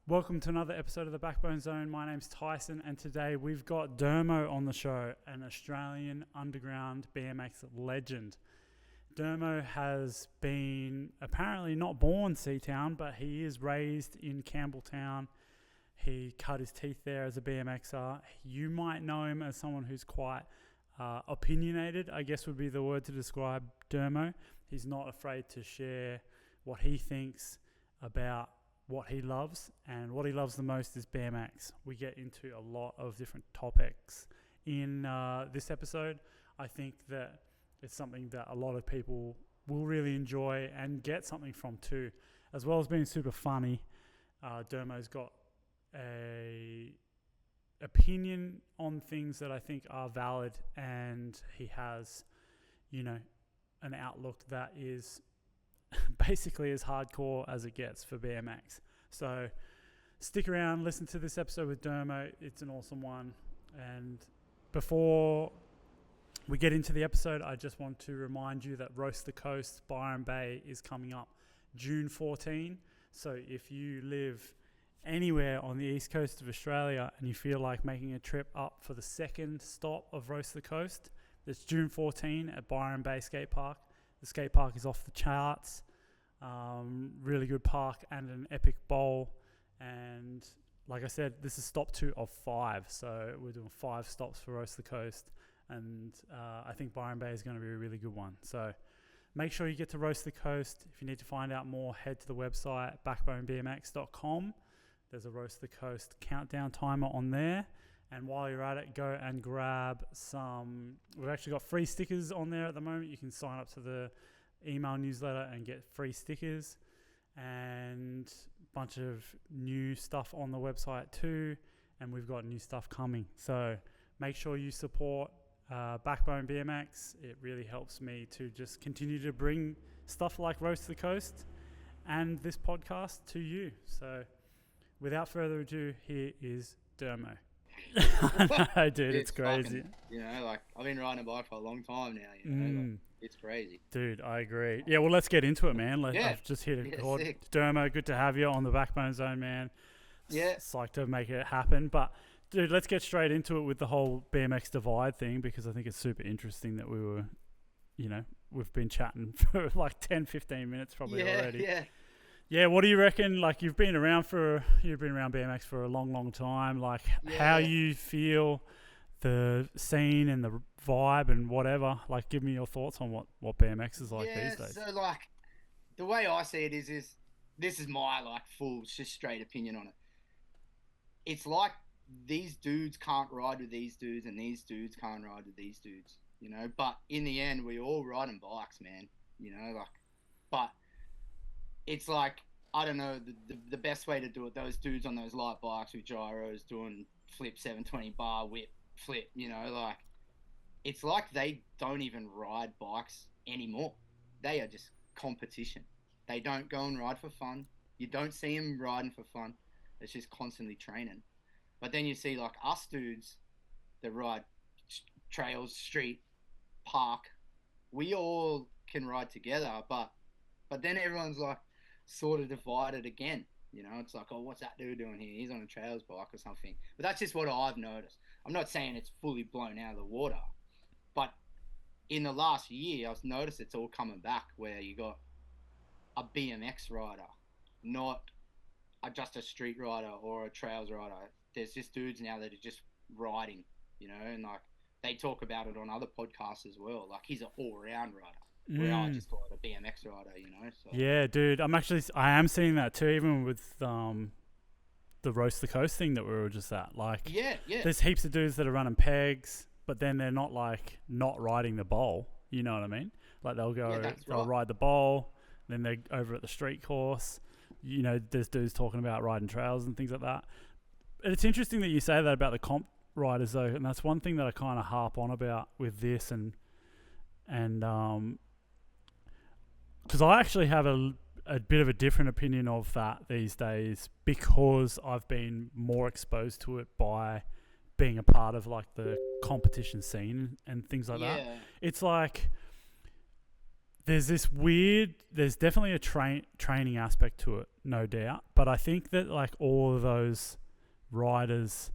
Welcome to another episode of the Backbone Zone. My name's Tyson, and today we've got Dermo on the show, an Australian underground BMX legend. Dermo has been apparently not born Seatown, but he is raised in Campbelltown. He cut his teeth there as a BMXer. You might know him as someone who's quite opinionated, I guess would be the word to describe Dermo. He's not afraid to share what he thinks about what he loves, and what he loves the most is BMX. We get into a lot of different topics in this episode. I think that it's something that a lot of people will really enjoy and get something from too, as well as being super funny. Dermo's got a opinion on things that I think are valid, and he has, an outlook that is basically as hardcore as it gets for BMX. So stick around, listen to this episode with Dermo. It's an awesome one. And before we get into the episode, I just want to remind you that Roast the Coast Byron Bay is coming up June 14. So if you live anywhere on the east coast of Australia and you feel like making a trip up for the second stop of Roast the Coast, it's June 14 at Byron Bay Skate Park. The skate park is off the charts. Really good park and an epic bowl. And like I said, this is stop 2 of 5. So we're doing 5 stops for Roast the Coast. And I think Byron Bay is going to be a really good one. So make sure you get to Roast the Coast. If you need to find out more, head to the website, backbonebmx.com. There's a Roast the Coast countdown timer on there. And while you're at it, go and grab some. We've actually got free stickers on there at the moment. You can sign up to the email newsletter and get free stickers, and a bunch of new stuff on the website too. And we've got new stuff coming. So make sure you support Backbone BMX. It really helps me to just continue to bring stuff like Roast the Coast and this podcast to you. So without further ado, here is Dermo. No, dude, it's crazy. Fucking, I've been riding a bike for a long time now, it's crazy. Dude, I agree. Yeah, well, let's get into it, man. I've just hit a record. Dermo, good to have you on the Backbone Zone, man. Yeah. Psyched to make it happen. But, dude, let's get straight into it with the whole BMX divide thing, because I think it's super interesting that we were, we've been chatting for like 10, 15 minutes probably already. Yeah, what do you reckon? Like, you've been around BMX for a long, long time. Like, how you feel the scene and the vibe and whatever. Like, give me your thoughts on what BMX is like these days. So, the way I see it is this is my, full, just straight opinion on it. It's like these dudes can't ride with these dudes and these dudes can't ride with these dudes, But in the end, we all riding bikes, man, but it's like, I don't know, the best way to do it, those dudes on those light bikes with gyros doing flip 720 bar whip flip, it's like they don't even ride bikes anymore. They are just competition. They don't go and ride for fun. You don't see them riding for fun. It's just constantly training. But then you see us dudes that ride trails, street, park. We all can ride together, but then everyone's sort of divided again. It's like, oh, what's that dude doing here? He's on a trails bike or something. But that's just what I've noticed. I'm not saying it's fully blown out of the water, but in the last year, I've noticed it's all coming back, where you got a BMX rider, not just a street rider or a trails rider. There's just dudes now that are just riding, and they talk about it on other podcasts as well. He's an all-round rider. Where I just call it a BMX rider, So. Yeah, dude. I am seeing that too, even with the Roast the Coast thing that we were just at. There's heaps of dudes that are running pegs, but then they're not not riding the bowl. You know what I mean? They'll go, they'll ride the bowl, then they're over at the street course. There's dudes talking about riding trails and things like that. And it's interesting that you say that about the comp riders though, and that's one thing that I kind of harp on about with this and because I actually have a bit of a different opinion of that these days, because I've been more exposed to it by being a part of the competition scene and things like that. It's there's definitely a training aspect to it, no doubt. But I think that like all of those riders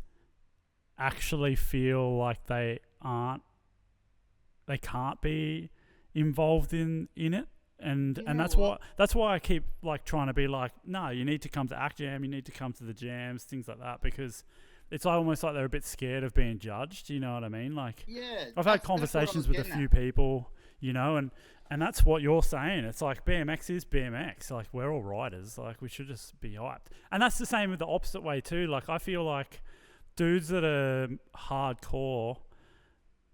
actually feel like they can't be involved in it. And that's why I keep like trying to be like, no, you need to come to Act Jam, you need to come to the jams, things like that, because it's almost like they're a bit scared of being judged. You know what I mean? Like, Yeah, I've had conversations with a few people, you know, and that's what you're saying. It's like BMX is BMX. Like, we're all riders. Like, we should just be hyped. And that's the same with the opposite way too. Like, I feel like dudes that are hardcore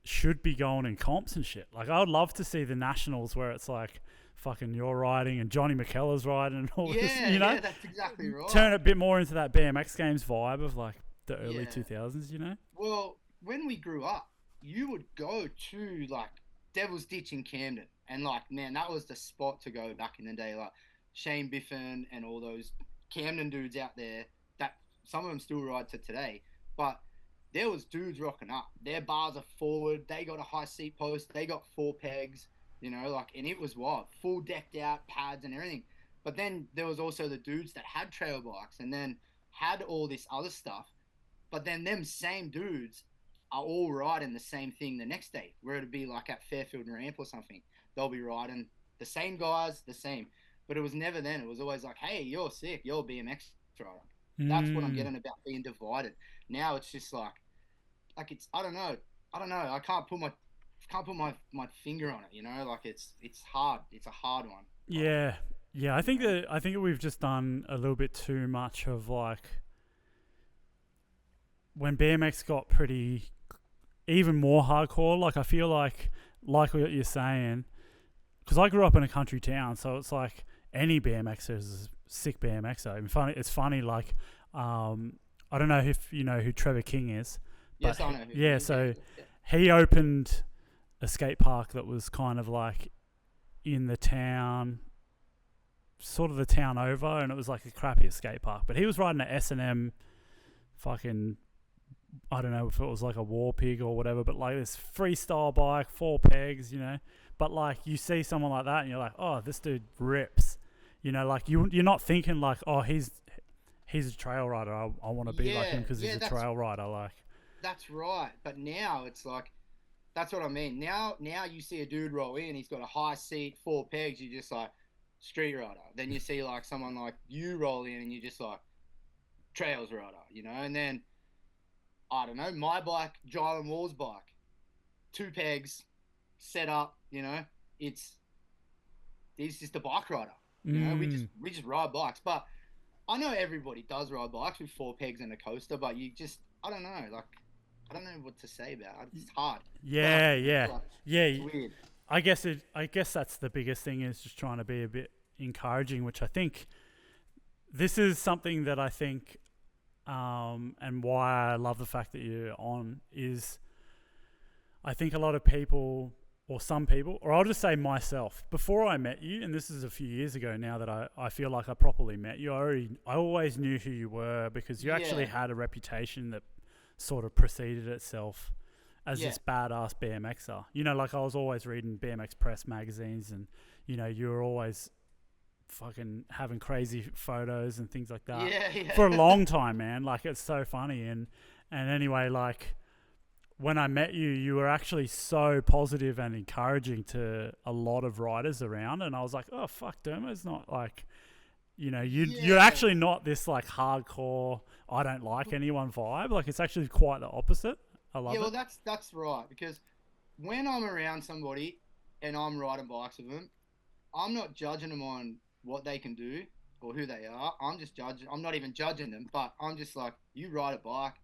should be going in comps and shit. Like, I would love to see the nationals where it's like fucking you're riding and Johnny McKellar's riding and all this, you know? Yeah, that's exactly right. Turn it a bit more into that BMX Games vibe of like the early 2000s, you know? Well, when we grew up, you would go to like Devil's Ditch in Camden, and like, man, that was the spot to go back in the day. Like Shane Biffin and all those Camden dudes out there that some of them still ride to today, but there was dudes rocking up. Their bars are forward. They got a high seat post. They got 4 pegs, you know, like, and it was wild, full decked out pads and everything. But then there was also the dudes that had trail bikes and then had all this other stuff. But then them same dudes are all riding the same thing the next day, where it'd be like at Fairfield Ramp or something. They'll be riding the same guys, the same. But it was never then. It was always like, hey, you're sick. You're a BMX rider. That's what I'm getting about being divided. Now it's just like it's I don't know. I can't put my finger on it. You know, like it's hard. It's a hard one. Yeah, yeah. I think that we've just done a little bit too much of like when BMX got pretty even more hardcore. Like I feel like what you're saying, because I grew up in a country town, so it's like any BMXer is a sick BMXer. It's funny. Like I don't know if you know who Trevor King is. But yes, I know. Yeah, so he opened a skate park that was kind of like in the town, sort of the town over, and it was like the crappiest skate park. But he was riding an S&M fucking, I don't know if it was like a War Pig or whatever, but like this freestyle bike, 4 pegs, you know. But like you see someone like that and you're like, oh, this dude rips. You know, like you're not thinking like, oh, he's a trail rider. I want to be like him because he's a trail rider. Like, that's right. But now it's like, that's what I mean. Now you see a dude roll in, he's got a high seat, 4 pegs, you're just like, street rider. Then you see like someone like you roll in and you're just like, trails rider, you know? And then, I don't know, my bike, Jylan Wall's bike, 2 pegs, set up, you know? He's just a bike rider. You know, we just ride bikes. But I know everybody does ride bikes with 4 pegs and a coaster, but you just, I don't know, like, I don't know what to say about it. It's hard. Yeah. It's weird. I guess that's the biggest thing, is just trying to be a bit encouraging, which I think this is something that I think, and why I love the fact that you're on, is I think a lot of people, or some people, or I'll just say myself, before I met you, and this is a few years ago now that I feel like I properly met you, I always knew who you were, because you actually had a reputation that sort of preceded itself as this badass BMXer. You know, like I was always reading BMX Press magazines, and you know, you were always fucking having crazy photos and things like that for a long time, man. Like, it's so funny. And anyway, like when I met you, you were actually so positive and encouraging to a lot of riders around, and I was like, oh fuck, Dermo's not like, you know, you're actually not this like hardcore, I don't like anyone vibe. Like, it's actually quite the opposite. I love it. Well, that's right, because when I'm around somebody and I'm riding bikes with them, I'm not judging them on what they can do or who they are. I'm not even judging them, but I'm just like, you ride a bike,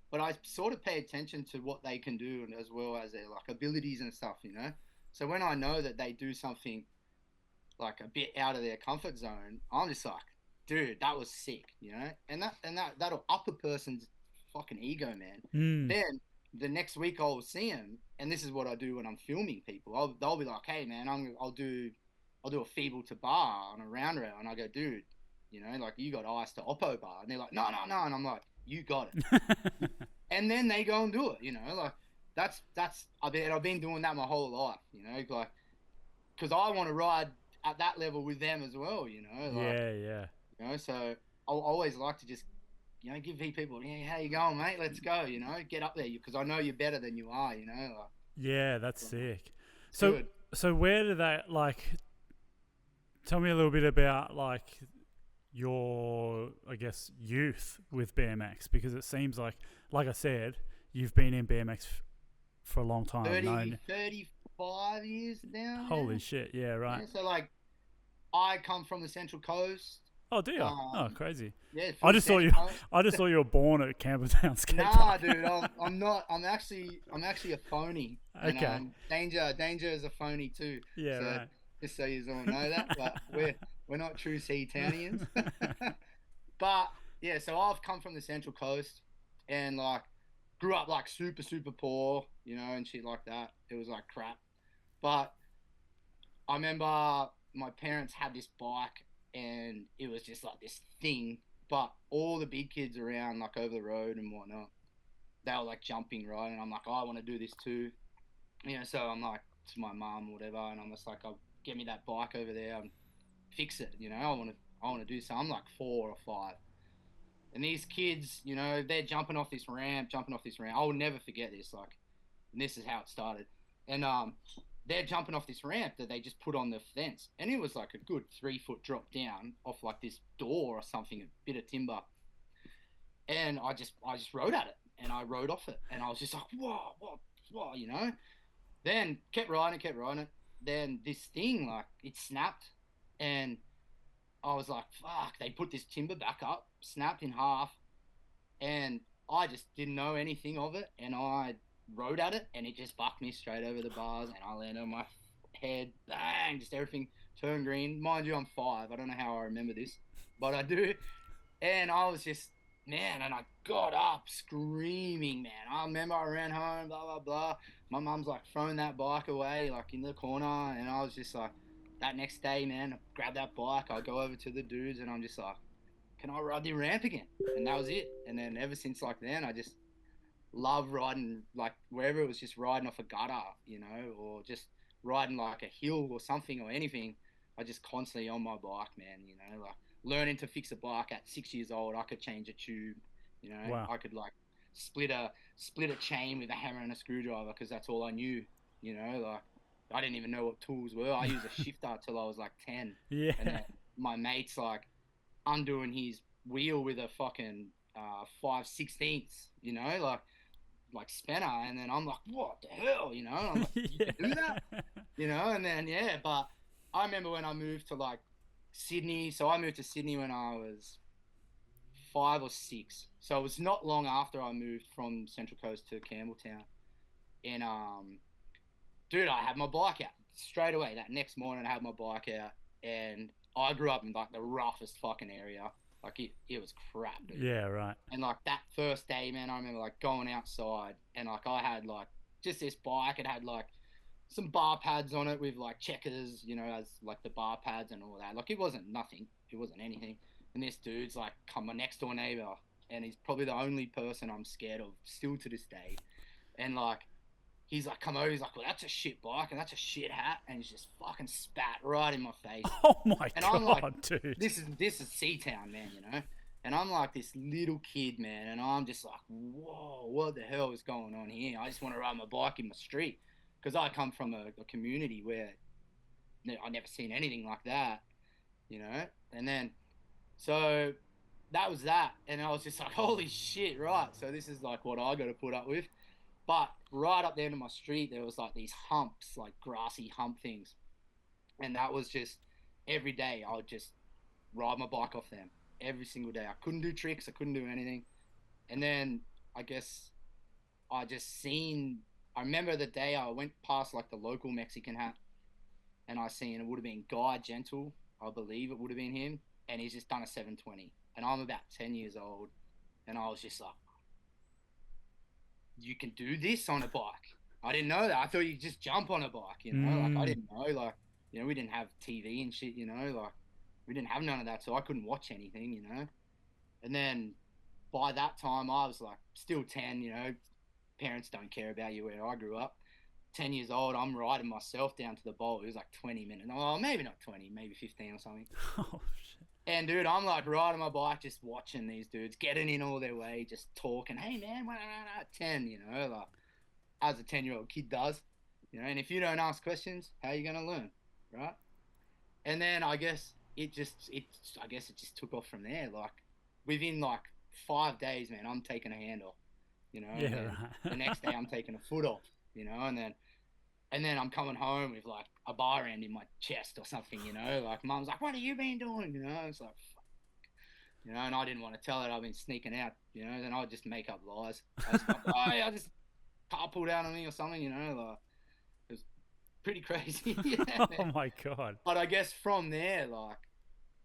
but I sort of pay attention to what they can do, and as well as their like abilities and stuff, you know. So when I know that they do something like a bit out of their comfort zone, I'm just like, dude, that was sick, you know. And that'll up a person's fucking ego, man. Then the next week I'll see them, and this is what I do when I'm filming people. They'll be like, hey man, I'll do a feeble to bar on a round rail, and I go, dude, you know, like, you got ice to oppo bar, and they're like, no, and I'm like, you got it. And then they go and do it, you know. Like, I've been doing that my whole life, you know. Like, because I want to ride at that level with them as well. Yeah, yeah. So I always like to just give people, yeah, how you going, mate? Let's go. Get up there because I know you're better than you are. Yeah, that's sick. It's So, good. so where did that tell me a little bit about your, I guess, youth with BMX, because it seems like I said, you've been in BMX for a long time. 35 years now. Holy shit! Yeah, right. Yeah. So like, I come from the Central Coast. Oh, do you? Oh, Um, crazy. yeah, I full just thought Central you. Coast. I just thought you were born at Campbelltown skate Nah, park. dude, I'm not. I'm actually a phony, and Okay. Danger is a phony too. Yeah, So right. just so you all know that, but we're not true Sea Townians. But yeah, so I've come from the Central Coast, and like grew up like super super poor, and shit like that. It was like crap, but I remember my parents had this bike, and it was just like this thing. But all the big kids around, like over the road and whatnot, they were like jumping, right? And I'm like, I want to do this too. So I'm like to my mum or whatever, and I'm just like, oh, get me that bike over there and fix it. I want to do something. I'm like 4 or 5, and these kids, they're jumping off this ramp. I will never forget this. Like, and this is how it started. And they're jumping off this ramp that they just put on the fence, and it was like a good 3 foot drop down off like this door or something, a bit of timber. And I just rode at it, and I rode off it, and I was just like, whoa, whoa. Then kept riding it. Then this thing, like, it snapped, and I was like, fuck. They put this timber back up, snapped in half, and I just didn't know anything of it, and I rode at it, and it just bucked me straight over the bars, and I landed on my head, bang, just everything turned green. Mind you, I'm 5. I don't know how I remember this, but I do. And I was just, man, and I got up screaming, man. I remember I ran home, blah, blah, blah. My mum's like throwing that bike away, like in the corner. And I was just like, that next day, man, I grabbed that bike. I go over to the dudes, and I'm just like, can I ride the ramp again? And that was it. And then ever since like then, I just love riding, like wherever it was, just riding off a gutter, or just riding like a hill or something or anything. I just constantly on my bike, man, like learning to fix a bike at 6 years old. I could change a tube, Wow. I could like split a chain with a hammer and a screwdriver because that's all I knew, like I didn't even know what tools were. I used a shifter till I was like 10. Yeah. And then my mate's like undoing his wheel with a fucking 5/16, like spanner, and then I'm like, what the hell, I'm like, you Yeah. can do that, and then yeah. But I remember when I moved to like Sydney. So I moved to Sydney when I was 5 or 6. So it was not long after I moved from Central Coast to Campbelltown. And dude, I had my bike out straight away. That next morning, I had my bike out, and I grew up in like the roughest fucking area. Like it was crap, dude. Yeah, right. And like that first day, man, I remember like going outside, and like I had like just this bike. It had like some bar pads on it with like checkers, as like the bar pads and all that. Like it wasn't nothing. It wasn't anything. And this dude's like come my next door neighbor, and he's probably the only person I'm scared of still to this day. And like he's like come over, he's like, well, that's a shit bike and that's a shit hat, and he's just fucking spat right in my face. Oh my And god, I'm like, dude. this is Seatown, man. And I'm like this little kid, man, and I'm just like, whoa, what the hell is going on here? I just want to ride my bike in my street because I come from a community where I never seen anything like that. And then so that was that, and I was just like, holy shit, right? So this is like what I got to put up with. But right up the end of my street, there was like these humps, like grassy hump things, and that was just every day. I would just ride my bike off them every single day. I couldn't do tricks. I couldn't do anything. And then I guess I just seen. I remember the day I went past like the local Mexican hat, and I seen it would have been Guy Gentle. I believe it would have been him, and he's just done a 720. And I'm about 10 years old, and I was just like, you can do this on a bike. I didn't know that. I thought you just jump on a bike. Like I didn't know, like, we didn't have TV and shit, like we didn't have none of that, so I couldn't watch anything. And then by that time I was like still 10, parents don't care about you where I grew up. 10 years old, I'm riding myself down to the bowl. It was like 20 minutes. Oh, maybe not 20, maybe 15 or something. Oh shit. And dude, I'm like riding my bike, just watching these dudes getting in all their way, just talking. Hey man, 10, like as a 10-year-old kid does, And if you don't ask questions, how are you gonna learn, right? And then I guess it just took off from there. Like within like 5 days, man, I'm taking a hand off, Yeah, and then right. the next day I'm taking a foot off, and then I'm coming home with like a bar end in my chest or something, Like mum's like, "What have you been doing?" It's like, fuck, And I didn't want to tell her I've been sneaking out, Then I'd just make up lies. I just car pulled out on me or something, Like it was pretty crazy. Yeah, Oh my god. but I guess from there, like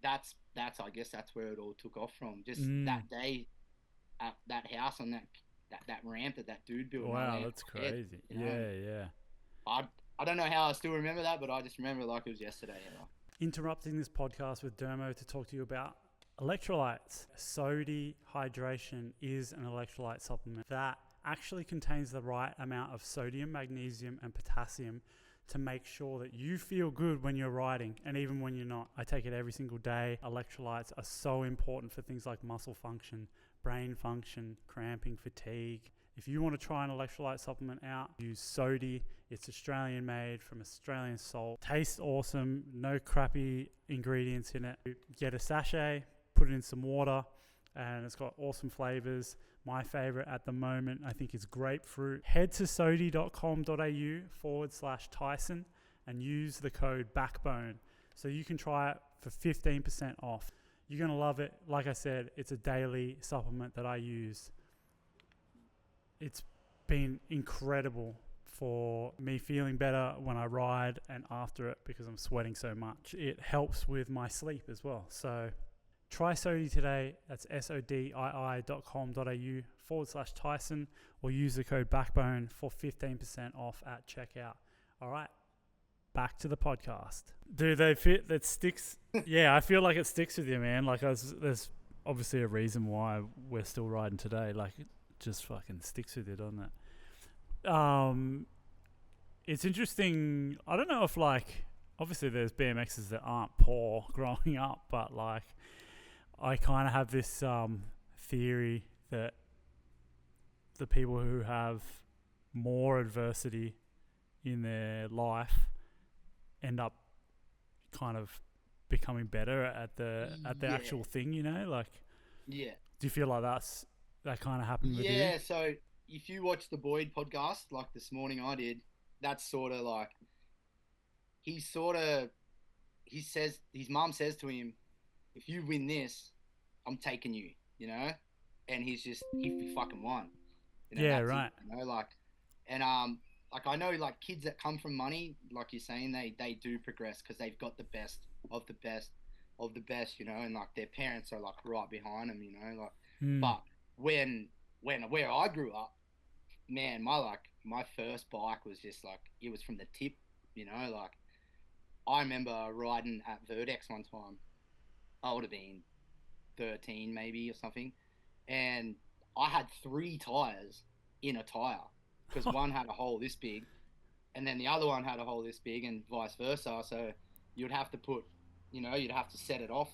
that's I guess that's where it all took off from. Just that day at that house on that ramp that dude built. Wow, that's crazy. Yeah. I don't know how I still remember that, but I just remember it like it was yesterday. Interrupting this podcast with Dermo to talk to you about electrolytes. Sodi hydration is an electrolyte supplement that actually contains the right amount of sodium, magnesium, and potassium to make sure that you feel good when you're riding and even when you're not. I take it every single day. Electrolytes are so important for things like muscle function, brain function, cramping, fatigue. If you want to try an electrolyte supplement out, use Sodi. It's Australian made from Australian salt. Tastes awesome. No crappy ingredients in it. Get a sachet, put it in some water, and it's got awesome flavors. My favorite at the moment, I think, is grapefruit. Head to sodi.com.au/Tyson and use the code BACKBONE so you can try it for 15% off. You're going to love it. Like I said, it's a daily supplement that I use. It's been incredible for me feeling better when I ride and after it because I'm sweating so much. It helps with my sleep as well. So try Sodi today. That's sodii.com.au/Tyson or use the code BACKBONE for 15% off at checkout. All right, back to the podcast. Dude, that sticks. Yeah, I feel like it sticks with you, man. Like there's obviously a reason why we're still riding today. Like it just fucking sticks with you, doesn't it? It's interesting. I don't know if like, obviously there's BMXs that aren't poor growing up, but like, I kind of have this theory that the people who have more adversity in their life end up kind of becoming better at the actual thing, like. Yeah. Do you feel like that kind of happened with you? Yeah, so if you watch the Boyd podcast, like this morning I did, that's sort of like, he says, his mum says to him, if you win this, I'm taking you, and he fucking won. Yeah, right. It, and like I know like kids that come from money, like you're saying, they do progress because they've got the best of the best of the best, and like their parents are like right behind them, But where I grew up, man, my first bike was just like, it was from the tip, like I remember riding at Vertex one time. I would have been 13 maybe or something, and I had 3 tires in a tire because one had a hole this big and then the other one had a hole this big and vice versa, so you'd have to put, you'd have to set it off,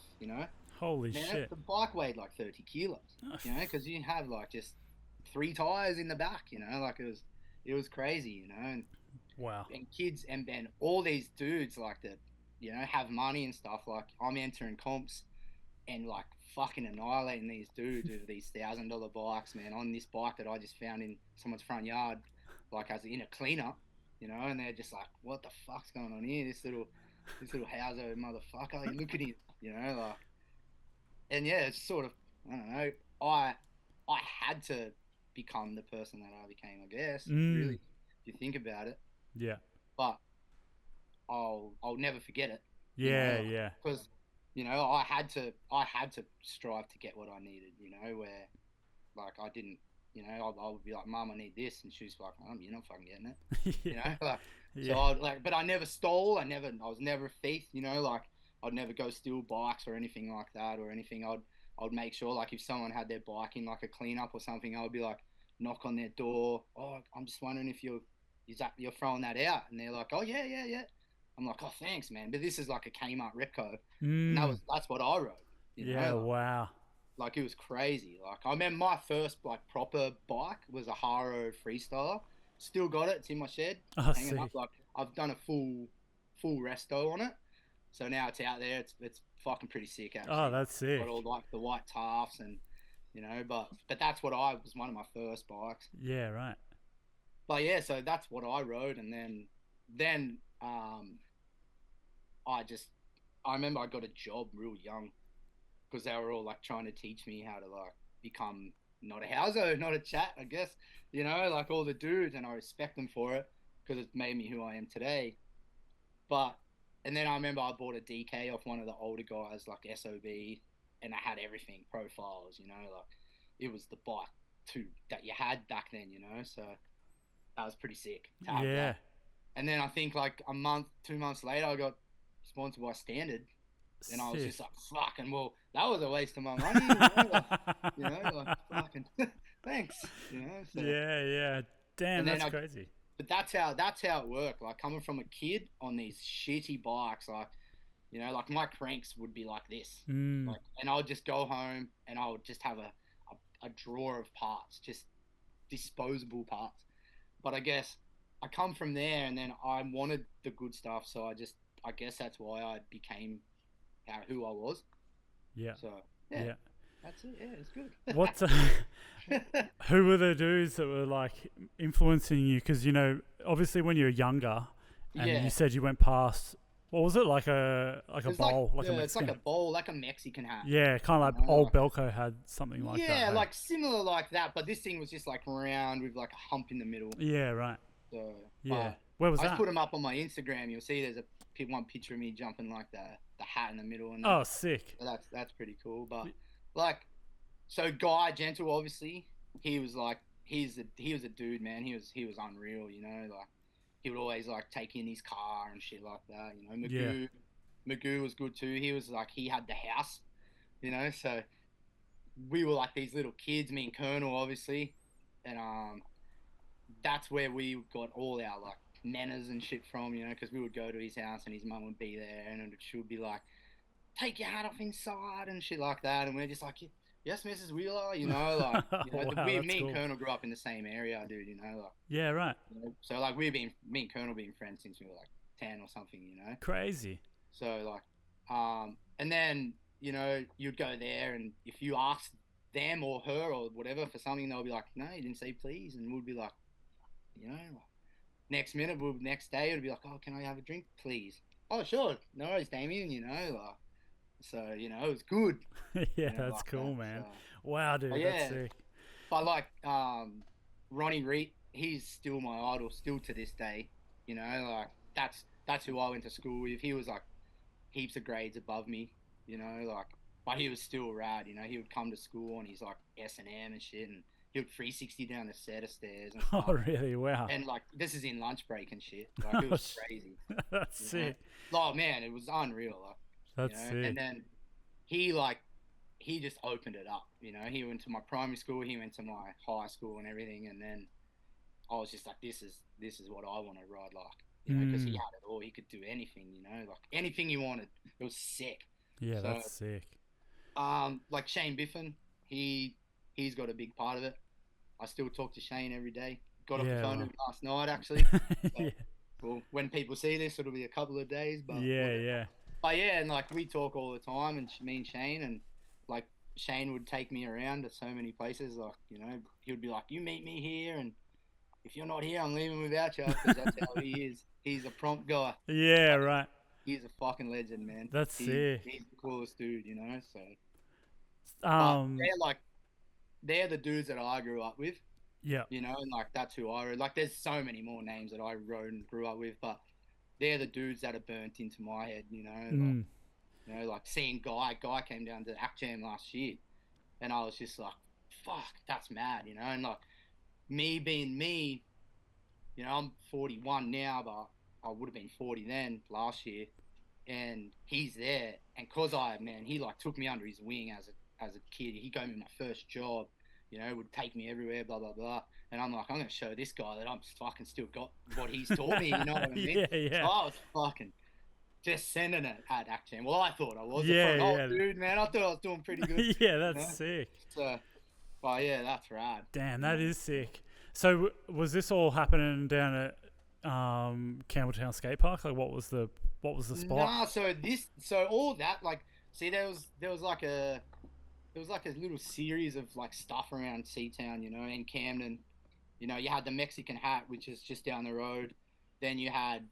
Holy man, shit. the bike weighed like 30 kilos, because you have like just 3 tires in the back, like it was crazy, and wow. And kids and all these dudes like that, have money and stuff. Like I'm entering comps and like fucking annihilating these dudes with these $1,000 bikes, man, on this bike that I just found in someone's front yard, like in a cleanup, and they're just like, what the fuck's going on here? This little houser motherfucker, look at him, like, and yeah, it's sort of, I don't know, I had to become the person that I became, I guess, really, if you think about it. Yeah. But I'll never forget it. Yeah. Because I had to strive to get what I needed. Where like I didn't. I would be like, Mum, I need this, and she's like, you're not fucking getting it. So but I never stole. I was never a thief. Like I'd never go steal bikes or anything like that or anything. I'd make sure like if someone had their bike in like a cleanup or something, I would be like, knock on their door. Oh, I'm just wondering if you're you're throwing that out, and they're like, oh yeah, yeah, yeah. I'm like, oh thanks, man. But this is like a Kmart Repco, and Mm. that's what I rode. You Yeah. know, Wow. like it was crazy. Like I remember my first like proper bike was a Haro Freestyler. Still got it. It's in my shed, Oh, hanging up. sick. Like I've done a full resto on it, so now it's out there. It's fucking pretty sick Oh, actually. that's Got all sick. like the white tafts and but that's what I was one of my first bikes. Yeah. Right. But yeah, so that's what I rode, and then I just I remember I got a job real young because they were all like trying to teach me how to like become not a houser, not a chat, I guess, like all the dudes, and I respect them for it because it's made me who I am today. But and then I remember I bought a DK off one of the older guys, like SOB, and I had everything profiles, like it was the bike too that you had back then, so that was pretty sick to have Yeah. that. And then I think like a month, 2 months later, I got sponsored by Standard, and I was Sick. just like, fucking, well, that was a waste of my money, like fucking, thanks, So, Yeah. Yeah. Damn, and then that's I, crazy. but that's how it worked. Like coming from a kid on these shitty bikes, like, like my cranks would be like this, Mm. like, and I would just go home and I would just have a drawer of parts, just disposable parts. But I guess I come from there, and then I wanted the good stuff, so I guess that's why I became who I was. Yeah. So yeah, Yeah. that's it. Yeah, it's good. What's who were the dudes that were like influencing you? Because obviously when you were younger, and you Yeah, said you went past, what was it, like a it's like bowl, like a it's like a Mexican? bowl, like a Mexican hat. Yeah, kind of like old Like, Belco had something like that. yeah, Hey. like similar like that, but this thing was just like round with like a hump in the middle. Yeah. Right. So, Yeah. but Where was I just that? put them up on my Instagram. You'll see there's one picture of me jumping like the hat in the middle and that. Oh, sick. So that's pretty cool. But like, so Guy Gentle, obviously, he was like he was a dude, man. He was unreal, like he would always like take in his car and shit like that. Yeah. Magoo was good too. He was like he had the house, so we were like these little kids, me and Colonel, obviously, and that's where we got all our like manners and shit from, because we would go to his house and his mum would be there, and she would be like, take your hat off inside and shit like that, and we're just like, yes, Mrs. Wheeler, like, Wow, we, that's me and cool. Colonel grew up in the same area, dude, like, Yeah. Right. so like me and Colonel being friends since we were like 10 or something, Crazy. so like, and then you'd go there, and if you asked them or her or whatever for something, they'll be like, no, you didn't say please, and we'd be like, like, next day it'd be like, oh, can I have a drink, please? Oh, sure, no worries, Damien, like, so it was good, Yeah, that's like cool, that. man. So, Wow, but dude, that's yeah, sick. but like Ronnie Reed, he's still my idol, still to this day. Like that's who I went to school with. He was like heaps of grades above me, like, but he was still rad. He would come to school and he's like S&M and shit, and he would 360 down the set of stairs and Oh, stuff. really? Wow. And like this is in lunch break and shit. Like it was crazy. That's You know? sick. Oh man, it was unreal. Like, That's and sick. then he just opened it up. He went to my primary school, he went to my high school and everything, and then I was just like, this is what I want to ride like. Because he Mm. had it all. He could do anything. Like anything he wanted. It was sick. Yeah, So, that's sick. like Shane Biffin, he's got a big part of it. I still talk to Shane every day. Got off the Yeah, phone well. with him last night actually. So, Yeah. well, when people see this, it'll be a couple of days, but Yeah, whatever. yeah. But yeah, and like we talk all the time, and me and Shane, and like Shane would take me around to so many places. Like he would be like, "You meet me here, and if you're not here, I'm leaving without you," because that's how he is. He's a prompt guy. Yeah, right. He's a fucking legend, man. That's sick. He's the coolest dude, So, but Um, they're the dudes that I grew up with, yeah. and like that's who I rode. Like, there's so many more names that I rode and grew up with, but they're the dudes that are burnt into my head, Like, Mm. like seeing Guy came down to Act Jam last year, and I was just like, fuck, that's mad, And like me being me, I'm 41 now, but I would have been 40 then last year, and he's there, and he like took me under his wing as a kid. He gave me my first job, would take me everywhere, blah, blah, blah. And I'm like, I'm going to show this guy that I'm fucking still got what he's taught me, you know what I mean? Yeah, So yeah. I was fucking just sending it at Action. Well, I thought I was. For Yeah, an old yeah. dude, man, I thought I was doing pretty good, Yeah, you that's know? sick. So, well, yeah, that's rad. Damn, that is sick. So was this all happening down at Campbelltown Skate Park? Like, what was the spot? Nah, so all that, like, see, there was like a little series of like stuff around Seatown, in Camden. You had the Mexican Hat, which is just down the road. Then you had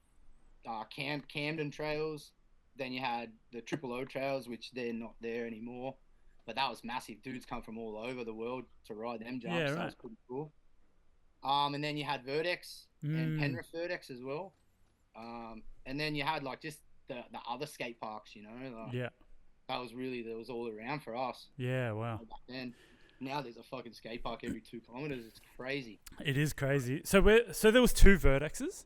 Camden Trails. Then you had the Triple O Trails, which they're not there anymore. But that was massive. Dudes come from all over the world to ride them jumps. Yeah, That right. was pretty cool. And then you had Vertex and Penrith Vertex as well. And then you had like just the other skate parks, like Yeah. that was all around for us Yeah, wow. back then. Now there's a fucking skate park every 2 kilometers. It's crazy. It is crazy. So there was 2 Vertexes?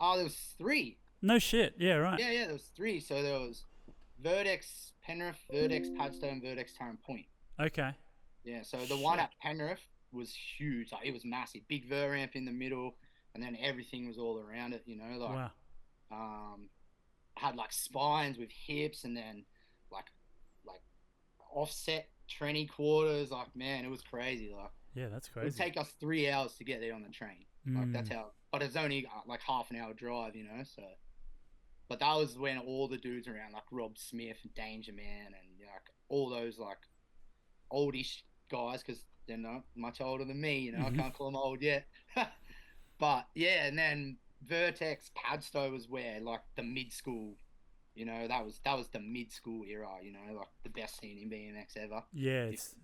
Oh, there was 3. No shit. Yeah, right. Yeah, there was 3. So there was Vertex Penrith, Vertex Padstow, Vertex Tarrant Point. Okay. Yeah, so the one at Penrith was huge. Like, it was massive. Big Ver ramp in the middle, and then everything was all around it, like Wow. had like spines with hips, and then like offset tranny quarters. Like, man, it was crazy. Like, Yeah, that's it would crazy. take us 3 hours to get there on the train. Like, that's how, but it's only like half an hour drive, so. But that was when all the dudes around, like Rob Smith and Danger Man, and like all those like oldish guys, because they're not much older than me, I can't call them old yet. But yeah, and then Vertex Padstow was where like the mid school, that was the mid school era, like the best scene in BMX ever. Yeah, it's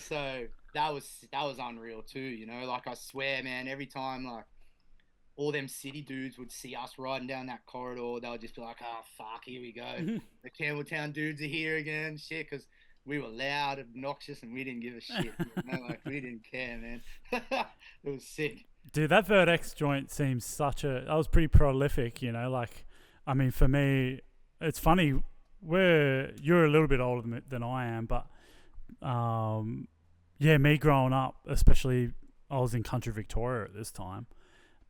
So that was unreal too, like I swear, man, every time like all them city dudes would see us riding down that corridor, they would just be like, oh fuck, here we go. The Campbelltown dudes are here again, shit, because we were loud, obnoxious, and we didn't give a shit. Like, we didn't care, man. It was sick. Dude, that Vertex joint seems that was pretty prolific, like, I mean, for me, it's funny, you're a little bit older than I am, but, yeah, me growing up, especially, I was in country Victoria at this time,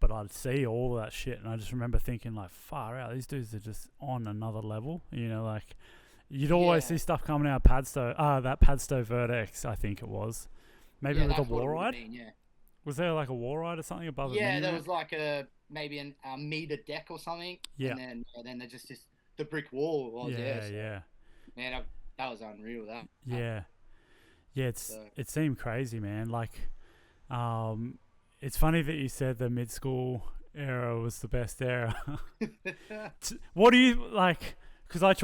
but I'd see all of that shit, and I just remember thinking, like, far out, these dudes are just on another level, like, you'd always see stuff coming out of Padstow, that Padstow Vertex, I think it was, maybe with a wall ride. Was there like a wall ride or something above it? Yeah, there was like maybe a meter deck or something. Yeah. And then there's just the brick wall was there. So, yeah. Man, that was unreal. Yeah. It seemed crazy, man. Like, it's funny that you said the mid school era was the best era. What do you like? Because I've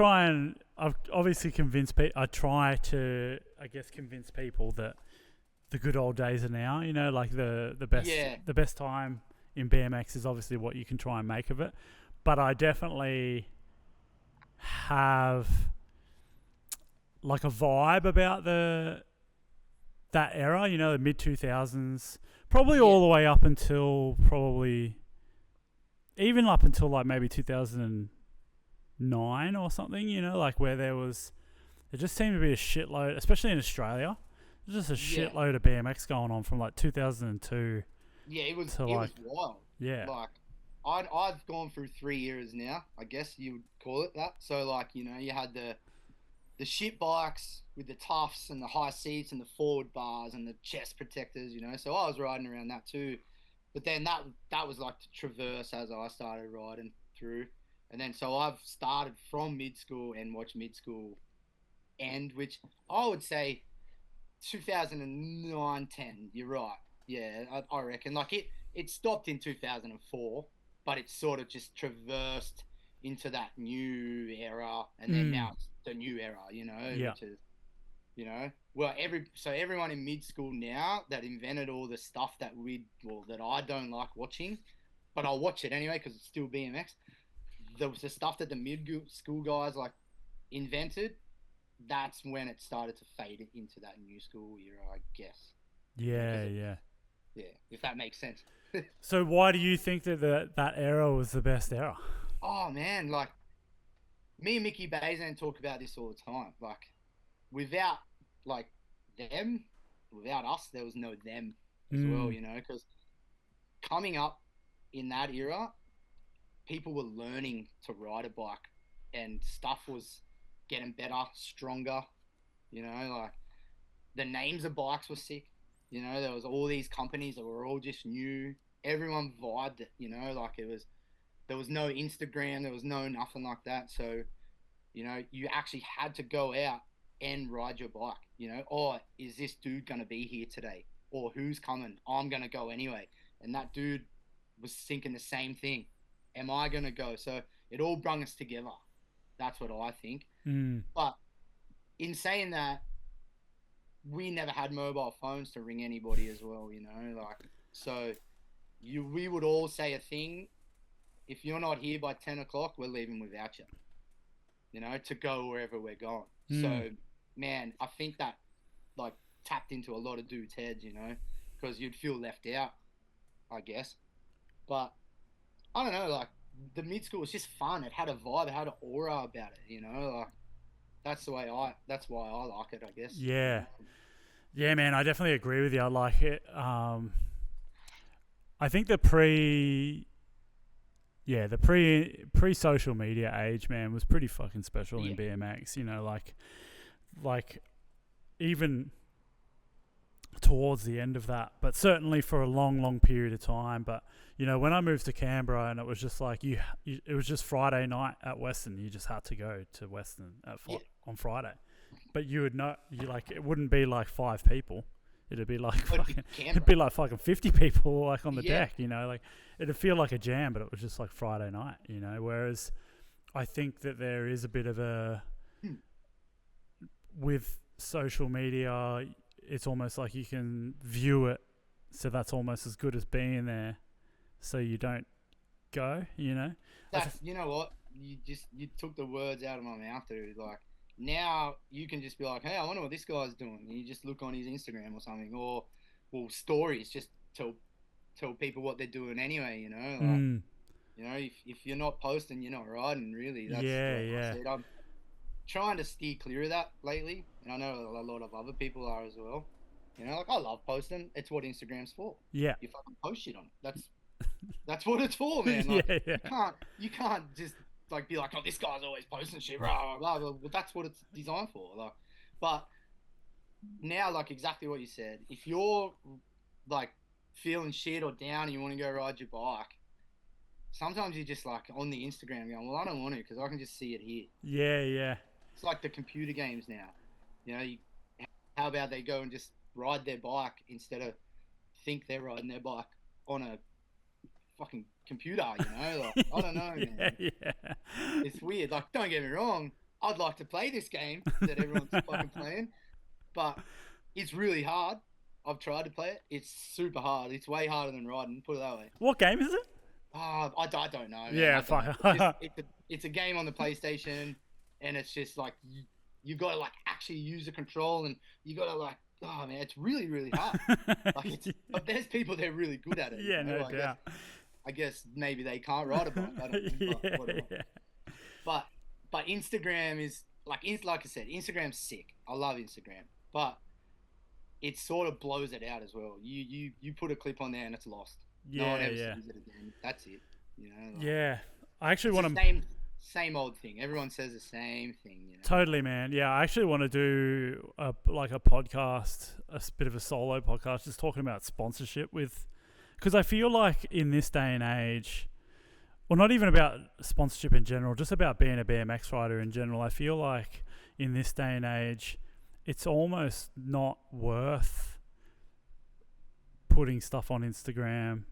obviously convinced people. I try to, I guess, convince people that the good old days are now, like the best time in BMX is obviously what you can try and make of it. But I definitely have like a vibe about that era, the mid 2000s, probably all the way up until even up until like maybe 2009 or something, like where there just seemed to be a shitload, especially in Australia. There's just a shitload of BMX going on from like 2002. Yeah, it was wild. Yeah. Like, I've gone through 3 years now, I guess you would call it that. So like, you had the shit bikes with the tufts and the high seats and the forward bars and the chest protectors, So I was riding around that too. But then that was like the traverse as I started riding through. And then so I've started from mid school and watched mid school end, which I would say 2009-10, you're right. Yeah, I reckon. Like, it stopped in 2004, but it sort of just traversed into that new era, and then now it's the new era, which is, well, everyone in mid school now that invented all the stuff that I don't like watching, but I'll watch it anyway because it's still BMX. The stuff that the mid school guys like invented, that's when it started to fade into that new school era, I guess. Yeah, if that makes sense. So why do you think that era was the best era? Oh man, like me and Mickey Bazan talk about this all the time. Like, without like them, without us, there was no them as well, you know, because coming up in that era, people were learning to ride a bike and stuff was getting better, stronger, you know, like the names of bikes were sick. You know, there was all these companies that were all just new. Everyone vibed it, you know, like there was no Instagram, there was no nothing like that. So, you know, you actually had to go out and ride your bike, you know, or is this dude going to be here today? Or who's coming? I'm going to go anyway. And that dude was thinking the same thing. Am I going to go? So it all brung us together. That's what I think. But in saying that, we never had mobile phones to ring anybody as well, you know, like, so we would all say a thing. If you're not here by 10 o'clock, we're leaving without you, you know, to go wherever we're going. So, man, I think that, like, tapped into a lot of dudes' heads, you know, because you'd feel left out, I guess. But, I don't know, like, the mid-school was just fun. It had a vibe, it had an aura about it, you know, like, that's why I like it, I guess. Yeah. Yeah, man, I definitely agree with you. I like it. I think the pre-social media age, man, was pretty fucking special in BMX. You know, like even towards the end of that, but certainly for a long, long period of time. But you know, when I moved to Canberra, and it was just like it was just Friday night at Western. You just had to go to Western on Friday. But you would not, it wouldn't be like 5 people. It'd be like fucking 50 people like on the deck, you know, like it'd feel like a jam, but it was just like Friday night, you know. Whereas I think that there is a bit of a with social media, it's almost like you can view it, so that's almost as good as being there, so you don't go, you know. You know what? You took the words out of my mouth, dude. Like, now you can just be like, hey, I wonder what this guy's doing. And you just look on his Instagram or something, or stories, just tell people what they're doing anyway, you know. Like, you know, if you're not posting, you're not riding, really. That's I said. I'm trying to steer clear of that lately, and I know a lot of other people are as well. You know, like, I love posting. It's what Instagram's for. Yeah. You fucking post shit on it. That's what it's for, man. Like, you can't just like be like, oh, this guy's always posting shit, blah, blah, blah. Well, that's what it's designed for. Like, but now, like, exactly what you said, if you're like feeling shit or down and you want to go ride your bike, sometimes you're just like on the Instagram going, well, I don't want to, because I can just see it here. Yeah. It's like the computer games now. You know, how about they go and just ride their bike instead of think they're riding their bike on a fucking computer, you know? Like, I don't know, man. It's weird. Like, don't get me wrong, I'd like to play this game that everyone's fucking playing, but it's really hard. I've tried to play it. It's super hard. It's way harder than riding, put it that way. What game is it? I don't know, man. Yeah, fuck. It's a game on the PlayStation, and it's just like you got to like actually use the control, and you got to like, oh man, it's really, really hard. Like, but there's people that are really good at it. Yeah, you know? No doubt. I guess maybe they can't ride a bike. I don't know. But whatever. But Instagram is like I said, Instagram's sick. I love Instagram, but it sort of blows it out as well. You put a clip on there and it's lost. No one ever sees it again. That's it. You know. Like, I actually want to. Same old thing. Everyone says the same thing. You know? Totally, man. Yeah, I actually want to do a podcast, a bit of a solo podcast, just talking about sponsorship because I feel like in this day and age, well, not even about sponsorship in general, just about being a BMX rider in general. I feel like in this day and age, it's almost not worth putting stuff on Instagram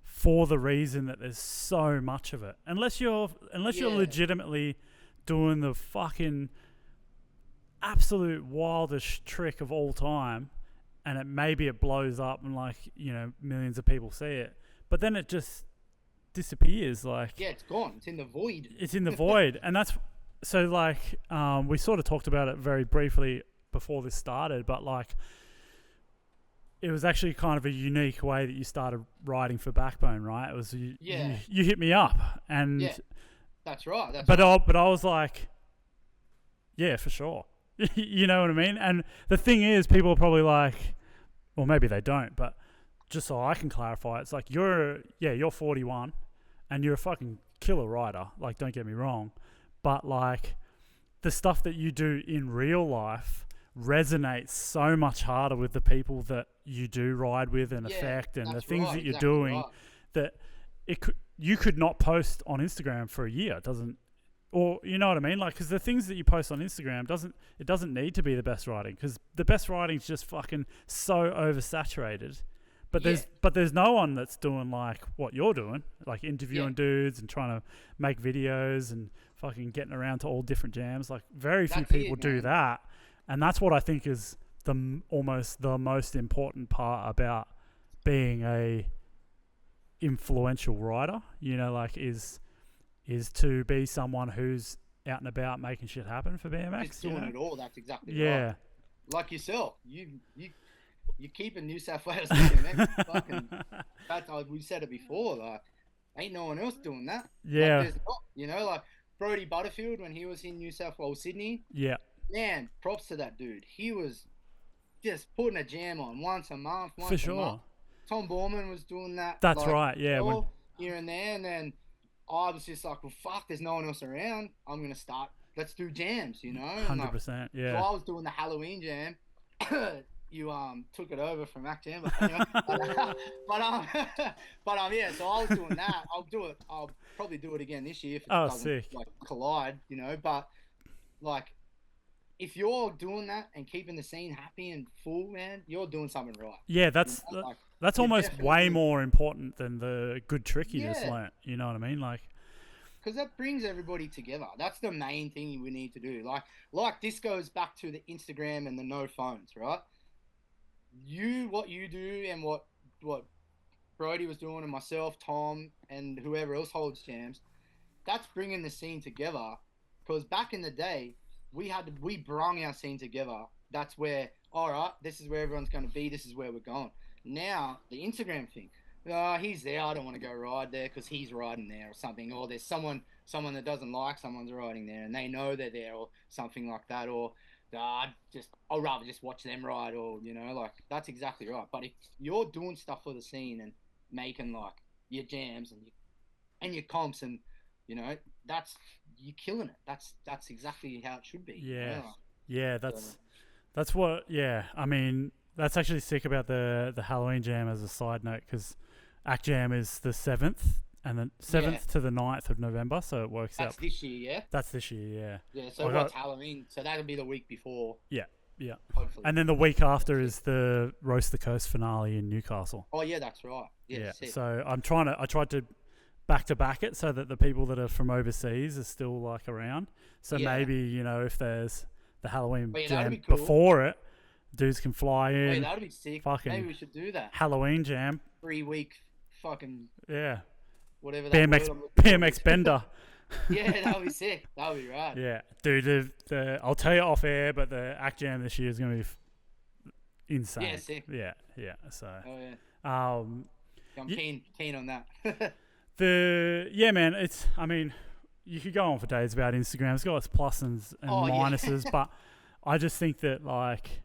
for the reason that there's so much of it. Unless you're legitimately doing the fucking absolute wildest trick of all time, and maybe it blows up and, like, you know, millions of people see it, but then it just disappears. Like, it's gone. It's in the void. It's in the void. And that's so, like, we sort of talked about it very briefly before this started, but like, it was actually kind of a unique way that you started riding for Backbone, right? It was you hit me up, and that's right. But I was like, yeah, for sure. You know what I mean? And the thing is, people are probably like, well, maybe they don't, but just so I can clarify, it's like you're 41 and you're a fucking killer rider. Like, don't get me wrong, but like the stuff that you do in real life resonates so much harder with the people that you do ride with and affect, and the things that you're doing that you could not post on Instagram for a year. It doesn't, or you know what I mean? Like, because the things that you post on Instagram doesn't need to be the best riding, because the best riding's just fucking so oversaturated. But there's no one that's doing like what you're doing, like interviewing dudes and trying to make videos and fucking getting around to all different jams. Like, very few people do that, and that's what I think is almost the most important part about being a influential rider. You know, like is to be someone who's out and about making shit happen for BMX. Just doing it all. That's exactly right. Like yourself, you're keeping New South Wales BMX. Fucking, we said it before. Like, ain't no one else doing that. Yeah. Like, you know, like Brodie Butterfield when he was in New South Wales, Sydney. Yeah. Man, props to that dude. He was just putting a jam on once a month. For sure. Tom Borman was doing that. That's like, right. Yeah. Here and there, and then I was just like, well, fuck, there's no one else around. I'm gonna start. Let's do jams, you know. 100%. Yeah. So I was doing the Halloween jam. You took it over from Act Jam, but anyway. Yeah. So I was doing that. I'll probably do it again this year if it doesn't like collide, you know. But like, if you're doing that and keeping the scene happy and full, man, you're doing something right. Yeah, that's that's almost way more important than the good trick you just learnt. You know what I mean? Like, because that brings everybody together. That's the main thing we need to do. Like this goes back to the Instagram and the no phones, right? What you do and what Brodie was doing and myself, Tom, and whoever else holds jams, that's bringing the scene together. Because back in the day, we brung our scene together. That's where, all right, this is where everyone's going to be. This is where we're going. Now, the Instagram thing. He's there. I don't want to go ride there because he's riding there or something. Or there's someone that doesn't like someone's riding there and they know they're there or something like that. Or I'd rather just watch them ride, or you know, like that's exactly right. But if you're doing stuff for the scene and making like your jams and your comps, and you know, you're killing it. That's exactly how it should be. Yeah, yeah. That's what. Yeah, I mean, that's actually sick about the Halloween jam as a side note, because Act Jam is the 7th. And the 7th to the 9th of November, so it works out. That's this year, yeah? That's this year, yeah. Yeah, so what's Halloween? So that'll be the week before. Yeah, yeah. Hopefully. And then the week after is the Roast the Coast finale in Newcastle. Oh, yeah, that's right. Yeah. So I tried to back it so that the people that are from overseas are still like around. So maybe, you know, if there's the Halloween jam before it, dudes can fly in. Hey, that'd be sick. Fucking maybe we should do that. Halloween jam. 3-week fucking... Yeah. Whatever that BMX bender. Yeah, that'll be sick. That'll be right. Yeah, dude. I'll tell you off air, but the Act Jam this year is going to be insane. Yeah, sick. Yeah. So. Oh yeah. I'm keen on that. Man. I mean, you could go on for days about Instagram. It's got its pluses and minuses, but I just think that like,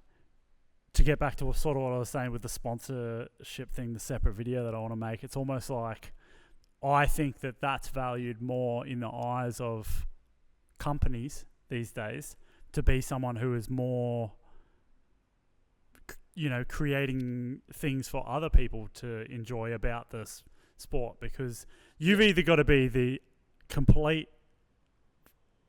to get back to sort of what I was saying with the sponsorship thing, the separate video that I want to make, it's almost like, I think that that's valued more in the eyes of companies these days, to be someone who is more, you know, creating things for other people to enjoy about this sport, because you've either got to be the complete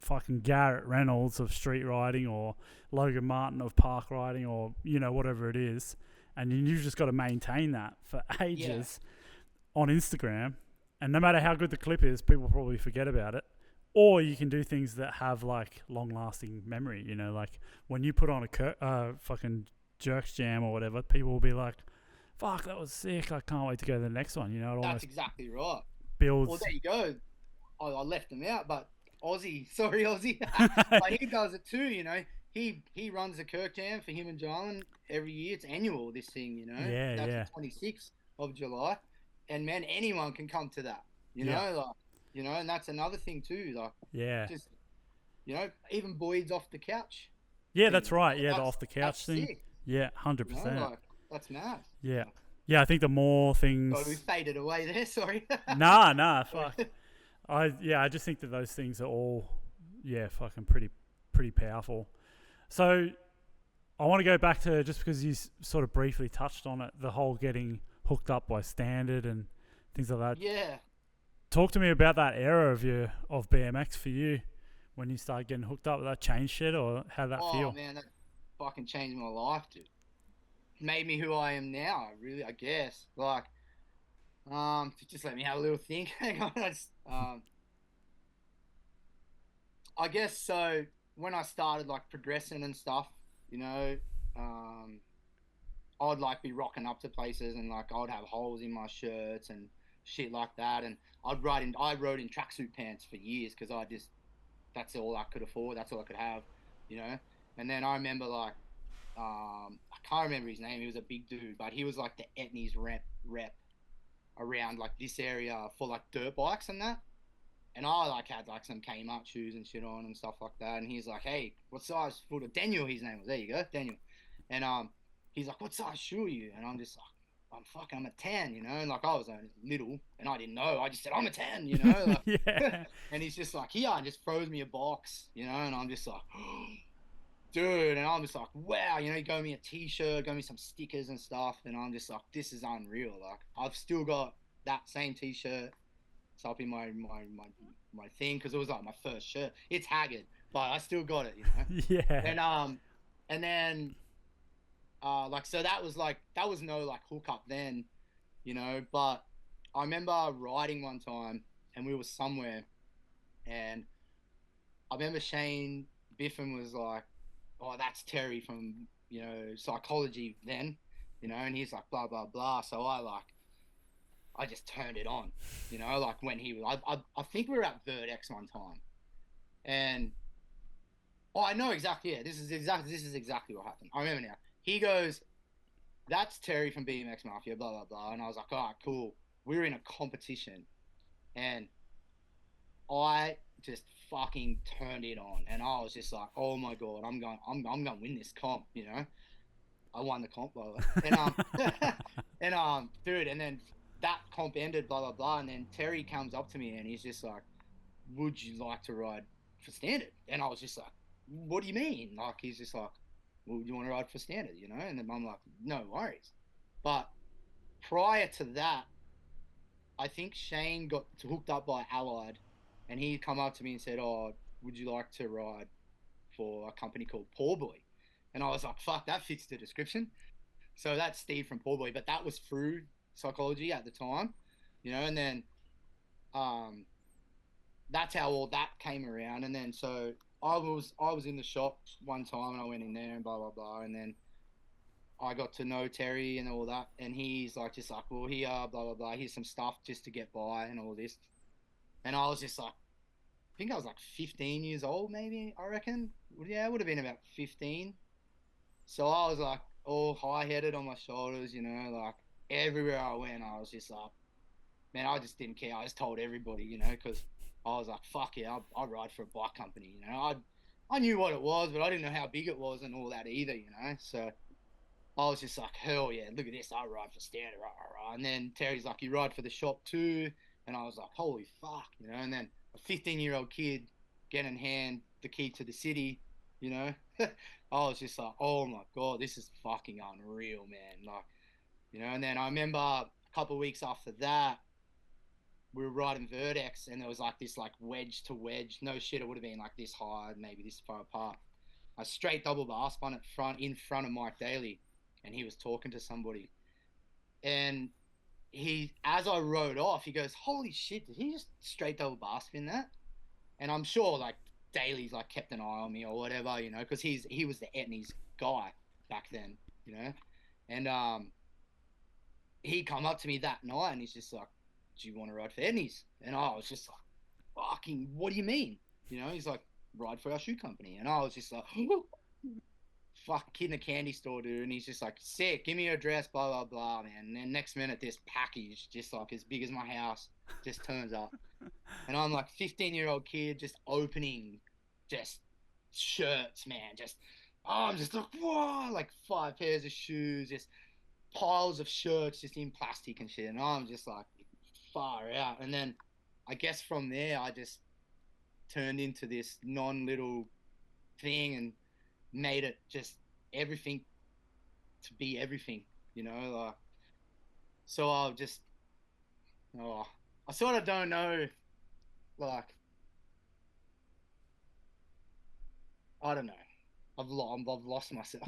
fucking Garrett Reynolds of street riding, or Logan Martin of park riding, or, you know, whatever it is, and you've just got to maintain that for ages on Instagram. And no matter how good the clip is, people probably forget about it. Or you can do things that have like long-lasting memory. You know, like when you put on a fucking Jerks jam or whatever, people will be like, "Fuck, that was sick! I can't wait to go to the next one." You know, that's exactly right. Builds. Well, there you go. I left him out, but Aussie, but he does it too. You know, he runs the Kirk Jam for him and Jalen every year. It's annual, this thing. You know, that's the 26th of July. And man, anyone can come to that, you know, like, you know, and that's another thing too, like, just, you know, even Boyd's off the couch, Yeah, that's thing. right. Like, Yeah, the off the couch that's thing. sick. Yeah, hundred You know, percent. like that's mad. Yeah, Like, yeah. I think the more God, we things. faded away there. Sorry. Nah, Sorry. fuck. I just think that those things are all, yeah, fucking pretty powerful. So I want to go back to, just because you sort of briefly touched on it, the whole getting hooked up by standard and things like that. Yeah. Talk to me about that era of BMX for you, when you started getting hooked up. Did that change shit, or how did that Oh feel? man, that fucking changed my life, dude. Made me who I am now. Really, I guess. Like, just let me have a little think. Hang on. I guess so. When I started like progressing and stuff, you know, um, I'd like be rocking up to places and like I'd have holes in my shirts and shit like that, and I rode in tracksuit pants for years because I just that's all I could afford, that's all I could have, you know. And then I remember like I can't remember his name. He was a big dude, but he was like the Etnies rep around like this area for like dirt bikes and that. And I like had like some Kmart shoes and shit on and stuff like that. And he's like, "Hey, what size foot?" Daniel, his name was. There you go, Daniel. And he's like, "What size shoe are you?" And I'm just like, I'm a 10, you know. And like I was only little, and I didn't know. I just said I'm a 10, you know. Like, Yeah, and he's just like, "Here," and just throws me a box, you know. And I'm just like, dude. And I'm just like, wow, you know. He got me a T-shirt, got me some stickers and stuff, and I'm just like, this is unreal. Like I've still got that same T-shirt. It's up in my thing because it was like my first shirt. It's haggard, but I still got it, you know. yeah. And then like so that was no like hookup then, you know. But I remember riding one time and we were somewhere, and I remember Shane Biffin was like, "Oh, that's Terry from psychology then," you know, and he's like blah blah blah. So I just turned it on, you know, like when he was, I think we were at Vertex one time, and oh, I know exactly. Yeah, this is exactly what happened. I remember now. He goes, "That's Terry from BMX Mafia," blah blah blah, and I was like, "All right, cool." We were in a competition, and I just fucking turned it on, and I was just like, "Oh my god, I'm going to win this comp," you know. I won the comp, by the way. And and dude, and then that comp ended, blah blah blah, and then Terry comes up to me and he's just like, "Would you like to ride for standard?" And I was just like, "What do you mean?" Like he's just like, "Well, you want to ride for standard, you know?" And then I'm like, "No worries." But prior to that, I think Shane got hooked up by Allied, and he come up to me and said, "Oh, would you like to ride for a company called Poor Boy?" And I was like, "Fuck, that fits the description." So that's Steve from Poor Boy, but that was through psychology at the time, you know. And then um, that's how all that came around. And then so I was in the shop one time, and I went in there and blah blah blah, and then I got to know Terry and all that, and he's like just like, "Well, here, blah blah blah, here's some stuff just to get by and all this." And I was just like, I think I was like 15 years old, maybe, I reckon. Yeah, it would have been about 15. So I was like all high headed on my shoulders, you know, like everywhere I went, I was just like, man, I just didn't care. I just told everybody, you know, because I was like, fuck yeah, I'll ride for a bike company, you know. I knew what it was, but I didn't know how big it was and all that either, you know. So I was just like, hell yeah, look at this, I ride for standard, rah, rah, rah. And then Terry's like, you ride for the shop too, and I was like, holy fuck, you know. And then a 15-year-old kid getting hand the key to the city, you know. I was just like, oh my god, this is fucking unreal, man. Like, you know. And then I remember a couple of weeks after that, we were riding Vertex, and there was like this like wedge to wedge. No shit, it would have been like this high, maybe this far apart. A straight double bar spun at front in front of Mike Daly, and he was talking to somebody. And as I rode off, he goes, "Holy shit, did he just straight double bar spin that?" And I'm sure like Daly's like kept an eye on me or whatever, you know, because he was the Etnies guy back then, you know. And he come up to me that night and he's just like, "Do you want to ride for Etnies?" And I was just like, "Fucking, what do you mean?" You know, he's like, "Ride for our shoe company," and I was just like, fuck, kid in a candy store, dude. And he's just like, "Sick, give me your address, blah blah blah, man." And then next minute, this package, just like as big as my house, just turns up, and I'm like 15-year-old kid just opening, just shirts, man, just I'm just like, whoa, like 5 pairs of shoes, just piles of shirts just in plastic and shit. And I'm just like far out. And then I guess from there, I just turned into this non-little thing and made it just everything to be everything, like, so I'll just, oh, I sort of don't know, like, I don't know. I've lost myself.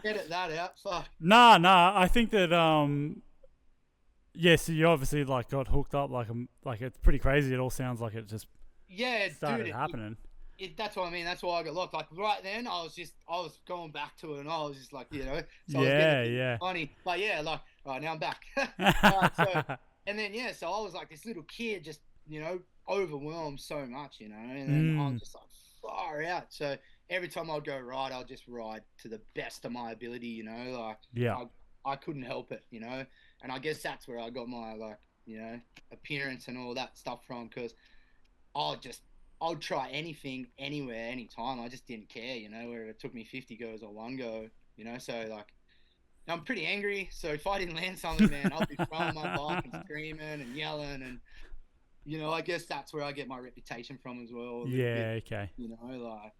Edit that out. Fuck. Nah. I think that yeah. So you obviously like got hooked up like it's pretty crazy. It all sounds like it just Yeah, dude. started happening. That's what I mean. That's why I got locked. Like right then, I was going back to it, and I was just like, so I was getting a Yeah, bit yeah. funny. But yeah, like, right now I'm back. Right, so, and then yeah, so I was like this little kid, just overwhelmed so much, and then I'm Mm, just like far out. So every time I'd go ride, I'll just ride to the best of my ability, like yeah, I couldn't help it, and I guess that's where I got my like, appearance and all that stuff from, because I'll just I'll try anything, anywhere, anytime. I just didn't care, whether it took me 50 goes or one go, So like, I'm pretty angry. So if I didn't land something, man, I'll be throwing my bike and screaming and yelling, and I guess that's where I get my reputation from as well, a little bit. yeah. Okay. Like,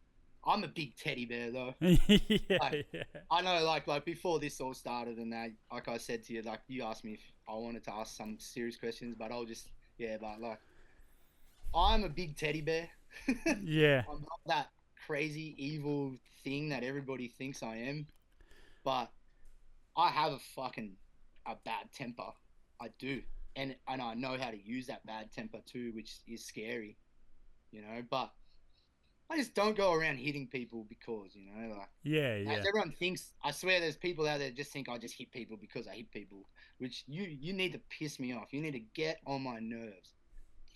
I'm a big teddy bear though. Yeah, Like, yeah. I know, like before this all started and that, like I said to you, like you asked me if I wanted to ask some serious questions, but I'll just, yeah, but like, I'm a big teddy bear. Yeah. I'm not that crazy evil thing that everybody thinks I am, but I have a bad temper. I do, and I know how to use that bad temper too, which is scary, But I just don't go around hitting people because, like, Yeah, as yeah. everyone thinks. I swear, there's people out there that just think I just hit people because I hit people, which you need to piss me off. You need to get on my nerves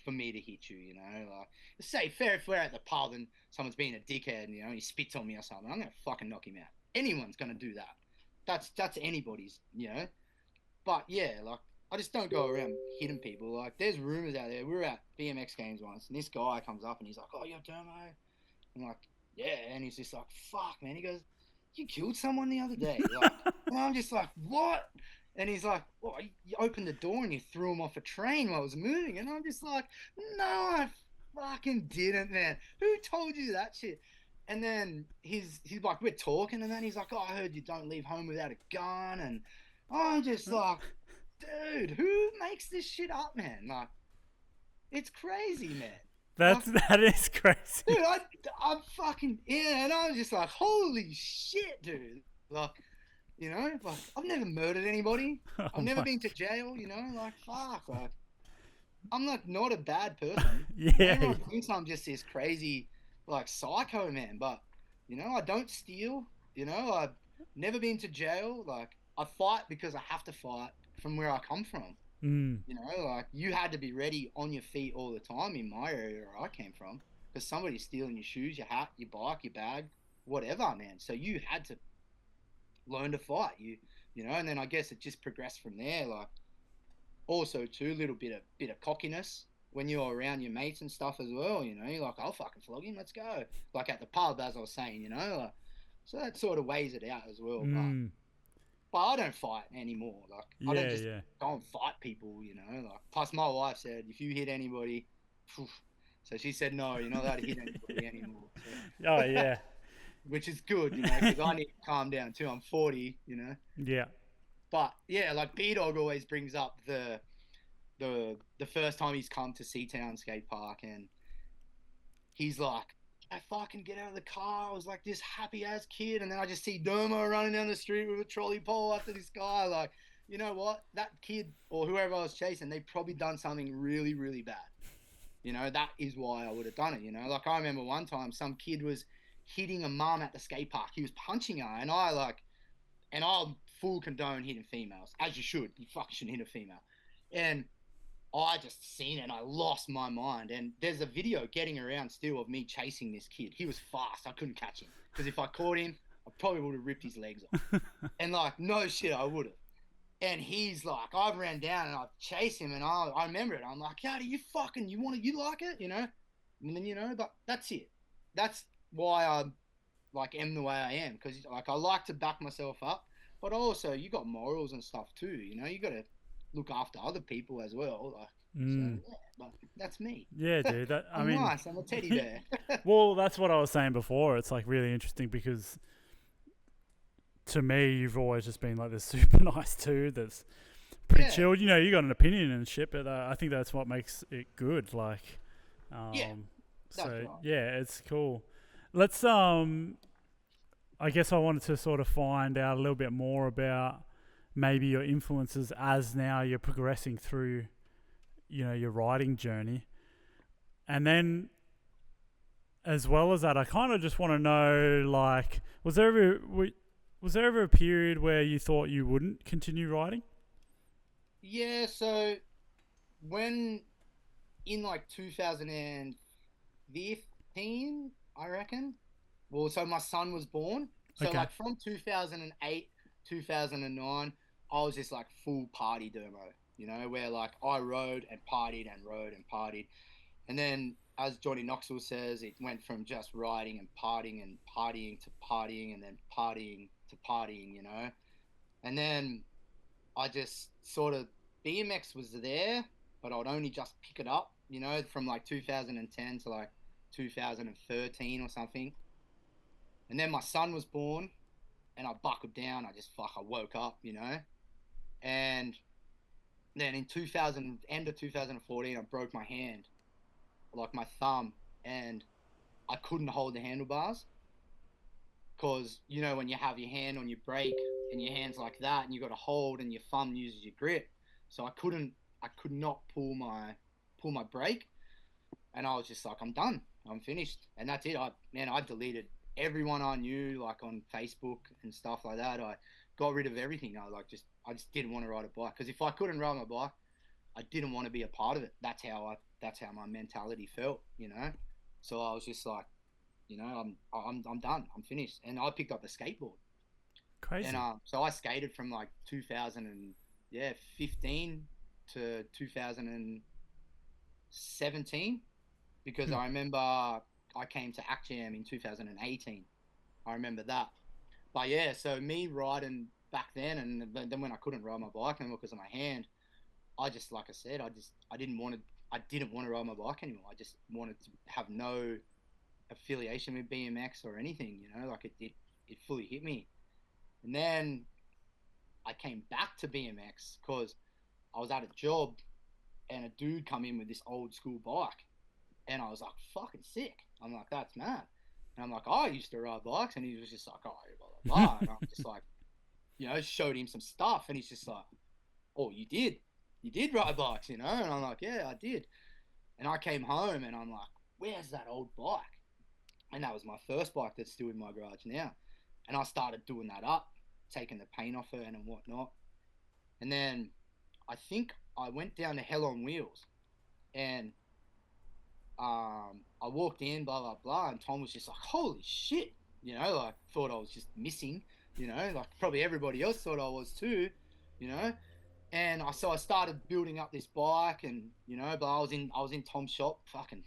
for me to hit you, like, say fair if we're at the pub and someone's being a dickhead and he spits on me or something, I'm gonna fucking knock him out. Anyone's gonna do that. That's anybody's, But yeah, like, I just don't go around hitting people. Like, there's rumors out there. We were at BMX games once, and this guy comes up and he's like, "Oh, you're Dermo." I'm like, "Yeah," and he's just like, "Fuck, man." He goes, "You killed someone the other day." Like, and I'm just like, "What?" And he's like, "Well, you opened the door and you threw him off a train while it was moving." And I'm just like, "No, I fucking didn't, man. Who told you that shit?" And then he's like, we're talking, and then he's like, "Oh, I heard you don't leave home without a gun." And I'm just like, dude, who makes this shit up, man? Like, it's crazy, man. Like, That is crazy. dude, I'm fucking, yeah, and I'm just like, holy shit, dude. Like, like, I've never murdered anybody. I've Oh never my. been to jail, like, fuck, like, I'm like not a bad person. Yeah. Everyone thinks I'm just this crazy, like, psycho, man, but, I don't steal, I've never been to jail. Like, I fight because I have to fight from where I come from. Mm. Like, you had to be ready on your feet all the time in my area where I came from, because somebody's stealing your shoes, your hat, your bike, your bag, whatever, man. So you had to learn to fight, and then I guess it just progressed from there. Like, also too, little bit of cockiness when you're around your mates and stuff as well. You're like, "I'll fucking flog him, let's go." Like at the pub, as I was saying, like, so that sort of weighs it out as well. But Mm. I don't fight anymore. Like, I don't Yeah, just yeah. go and fight people, Like, plus my wife said, if you hit anybody, phew, so she said, no, you're not allowed to hit anybody anymore. Oh So, yeah. which is good, because I need to calm down too. I'm 40, Yeah. But yeah, like B Dog always brings up the first time he's come to Seatown Skate Park, and he's like, "I fucking get out of the car. I was like this happy ass kid, and then I just see Dermo running down the street with a trolley pole after this guy." Like, you know what? That kid or whoever I was chasing, they probably done something really, really bad. That is why I would have done it. Like, I remember one time some kid was hitting a mum at the skate park. He was punching her, and I'll full condone hitting females, as you should. You fucking shouldn't hit a female. And I just seen it and I lost my mind. And there's a video getting around still of me chasing this kid. He was fast. I couldn't catch him, because if I caught him, I probably would have ripped his legs off. And like, no shit, I would have. And he's like, I ran down and I chased him, and I remember it. I'm like, "Yeah, you like it, And then, but that's it. That's why like am the way I am, because like I like to back myself up, but also you got morals and stuff too. You got to look after other people as well. Like so, Mm. yeah. But that's me. Yeah, dude. That I I'm mean, nice. I'm a teddy bear. well, that's what I was saying before. It's like really interesting because to me, you've always just been like this super nice dude that's pretty Yeah, chilled. You know, you got an opinion and shit, but I think that's what makes it good. Like, yeah, that's so right. yeah, it's cool. Let's I guess I wanted to sort of find out a little bit more about maybe your influences as now you're progressing through, your writing journey, and then as well as that, I kind of just want to know, like, was there ever a period where you thought you wouldn't continue writing? Yeah, so when in like 2015, I reckon. Well, so my son was born. So Okay. like from 2008, 2009, I was just like full party Dermo, where like I rode and partied. And then, as Johnny Knoxville says, it went from just riding and partying to partying and then partying to partying. And then I just sort of, BMX was there, but I'd only just pick it up, from like 2010 to like 2013 or something. And then my son was born and I buckled down. I woke up. And then in 2000, end of 2014, I broke my hand, like my thumb, and I couldn't hold the handlebars because when you have your hand on your brake and your hands like that and you got to hold and your thumb uses your grip, so I could not pull my brake, and I was just like, I'm done, I'm finished, and that's it. I deleted everyone I knew, like on Facebook and stuff like that. I got rid of everything. I just didn't want to ride a bike, because if I couldn't ride my bike, I didn't want to be a part of it. That's how my mentality felt. So I was just like, I'm done. I'm finished. And I picked up a skateboard, and Crazy. so I skated from like 2015 to 2017, because Hmm. I remember I came to Act Jam in 2018. I remember that. But yeah, so me riding back then, and then when I couldn't ride my bike anymore because of my hand, I just, like I said, I didn't want to ride my bike anymore. I just wanted to have no affiliation with BMX or anything. Like it fully hit me. And then I came back to BMX because I was at a job and a dude come in with this old school bike, and I was like, fucking sick. I'm like, that's mad. And I'm like, I used to ride bikes, and he was just like, oh, blah blah blah. And I'm just like, showed him some stuff, and he's just like, oh, you did ride bikes, And I'm like, yeah, I did. And I came home, and I'm like, where's that old bike? And that was my first bike that's still in my garage now. And I started doing that up, taking the paint off it and whatnot. And then I think I went down to Hell on Wheels, and I walked in, blah blah blah, and Tom was just like, "Holy shit!" Like thought I was just missing. Like probably everybody else thought I was too. You know, and I started building up this bike, and but I was in Tom's shop fucking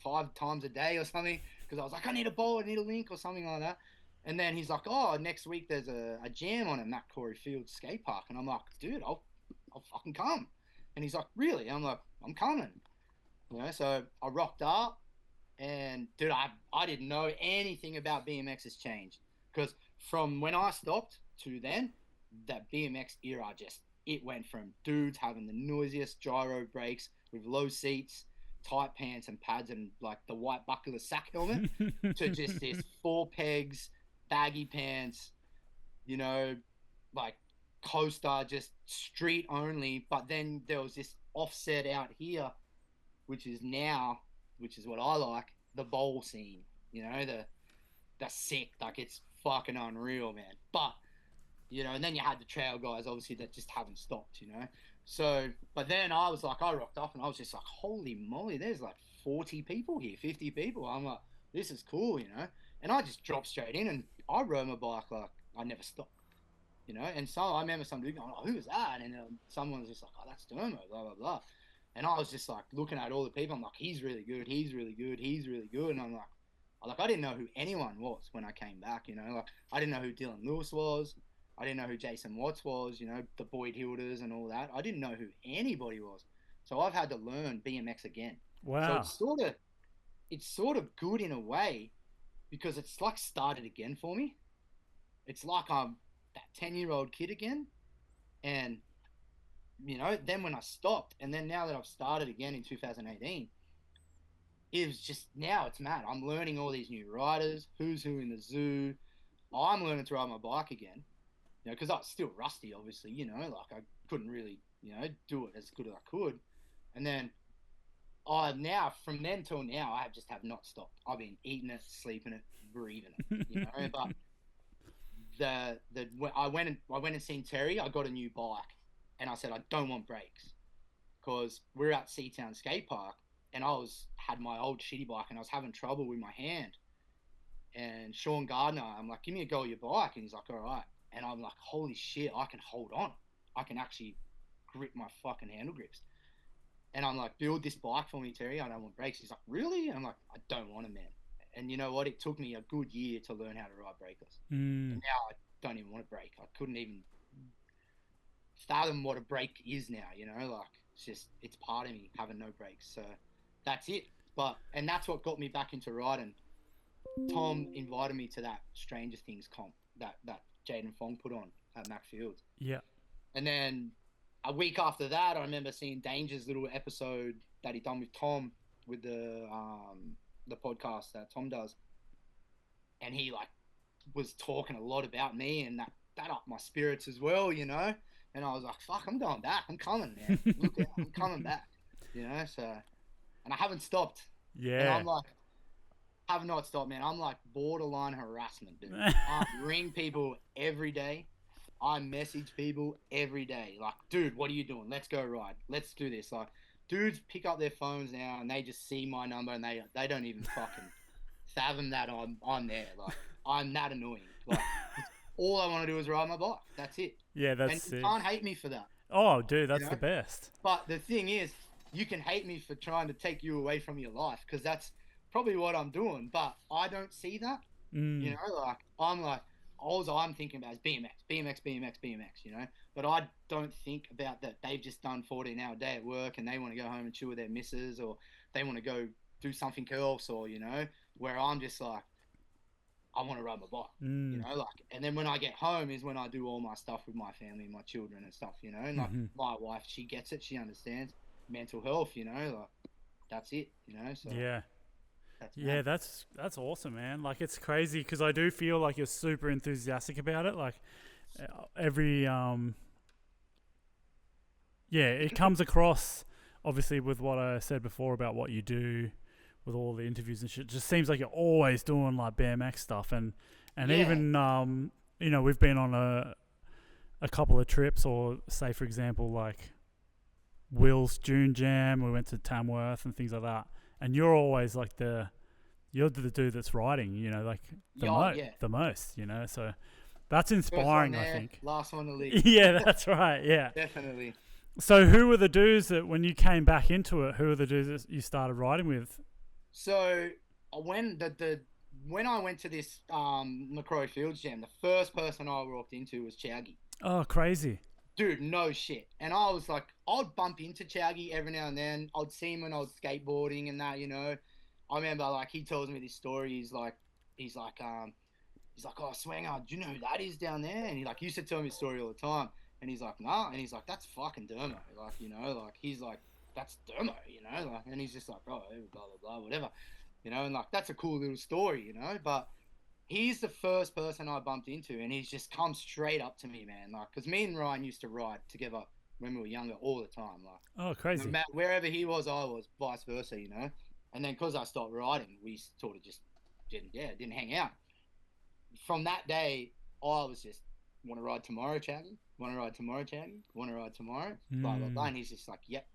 5 times a day or something, because I was like, I need a ball, I need a link or something like that. And then he's like, oh, next week there's a jam on at Matt Corey Field skate park, and I'm like, dude, I'll fucking come. And he's like, really? I'm like, I'm coming. So I rocked up, and dude, I didn't know anything about BMX's changed, because from when I stopped to then, that BMX era just, it went from dudes having the noisiest gyro brakes with low seats, tight pants and pads, and like the white buckler sack helmet, to just this four pegs, baggy pants, you know, like coaster, just street only. But then there was this offset out here, which is now, which is what I like, the bowl scene. That's sick. Like it's fucking unreal, man. But and then you had the trail guys, obviously, that just haven't stopped. So, but then I was like, I rocked up, and I was just like, holy moly, there's like 40 people here, 50 people. I'm like, this is cool. And I just dropped straight in, and I rode my bike like I never stopped. And so I remember some dude going, oh, who was that? And someone was just like, oh, that's Dermo, blah, blah, blah. And I was just like looking at all the people. I'm like, he's really good. He's really good. He's really good. And I'm like, Like, I didn't know who anyone was when I came back, you know. Like, I didn't know who Dylan Lewis was. I didn't know who Jason Watts was, you know, the Boyd Hilders and all that. I didn't know who anybody was. So I've had to learn BMX again. So Wow. it's sort of good in a way because it's like started again for me. It's like I'm that 10-year-old kid again. And, you know, then when I stopped, and then now that I've started again in 2018, it was just, now it's mad. I'm learning all these new riders, who's who in the zoo. I'm learning to ride my bike again, you know, because I was still rusty, obviously, you know, like I couldn't really, you know, do it as good as I could. And then now, from then till now, I just have not stopped. I've been eating it, sleeping it, breathing it, you know. But I went and seen Terry. I got a new bike, and I said I don't want brakes because we're at Seatown Skate Park, and had my old shitty bike, and I was having trouble with my hand. And Sean Gardner, I'm like, give me a go of your bike, and he's like, all right. And I'm like, holy shit, I can hold on. I can actually grip my fucking handle grips. And I'm like, build this bike for me, Terry. I don't want brakes. He's like, really? And I'm like, I don't want them, man. And you know what? It took me a good year to learn how to ride brakeless. Mm. And now I don't even want a brake. I couldn't even fathom what a brake is now, you know? Like, it's part of me having no brakes. So that's it. And that's what got me back into riding. Tom invited me to that Stranger Things comp that Jaden Fong put on at Mac Fields. Yeah. And then a week after that, I remember seeing Danger's little episode that he done with Tom with the podcast that Tom does, and he like was talking a lot about me, and that upped my spirits as well, you know. And I was like, "Fuck, I'm going back. I'm coming, man. Look out, I'm coming back." You know, so, and I haven't stopped. Yeah. And I'm like, have not stopped, man. I'm like borderline harassment, dude. I ring people every day. I message people every day. Like, dude, what are you doing? Let's go ride. Let's do this. Like, dudes pick up their phones now and they just see my number and they don't even fucking fathom that I'm there. Like, I'm that annoying. Like, all I want to do is ride my bike. That's it. Yeah, that's and sick. You can't hate me for that. Oh, dude, that's you know? the best. But the thing is, you can hate me for trying to take you away from your life because that's probably what I'm doing. But I don't see that. You know, like, I'm like, all I'm thinking about is BMX, you know. But I don't think about that they've just done 14-hour day at work and they want to go home and chill with their missus, or they want to go do something else, or, you know, where I'm just like, I want to ride my bike, you know, like, and then when I get home is when I do all my stuff with my family, my children and stuff, you know, and like my wife, she gets it, she understands mental health, you know, like, that's it, you know, so. Yeah. Yeah, that's awesome, man. Like, it's crazy because I do feel like you're super enthusiastic about it. Like, every it comes across obviously with what I said before about what you do with all the interviews and shit. It just seems like you're always doing like BMX stuff, and even you know, we've been on a couple of trips, or say for example like Will's June Jam. We went to Tamworth and things like that. And you're always like you're the dude that's riding, you know, like the most, you know. So that's inspiring, there, I think. Last one to leave. Yeah, that's right. Yeah, definitely. So who were the dudes that when you came back into it? Who were the dudes that you started riding with? So when when I went to this Macquarie Fields Jam, the first person I walked into was Chowgy. Oh, crazy. Dude, no shit. And I was like, I'd bump into Chowgy every now and then. I'd see him when I was skateboarding and that, you know. I remember, like, he tells me this story. He's like, oh, Swanger, do you know who that is down there? And he like used to tell me his story all the time. And he's like, nah. And he's like, that's fucking Dermo. Like, you know, like, he's like, that's Dermo, you know. Like, and he's just like, oh, blah, blah, blah, whatever. You know, and like, that's a cool little story, you know. But he's the first person I bumped into, and he's just come straight up to me, man. Like, because me and Ryan used to ride together when we were younger all the time. Like, oh, crazy. No matter, wherever he was, I was, vice versa, you know. And then because I stopped riding, we sort of just didn't hang out. From that day, I was just, want to ride tomorrow, Chaggy? Want to ride tomorrow, Chaggy? Want to ride tomorrow? Blah, blah, blah. And he's just like, yep.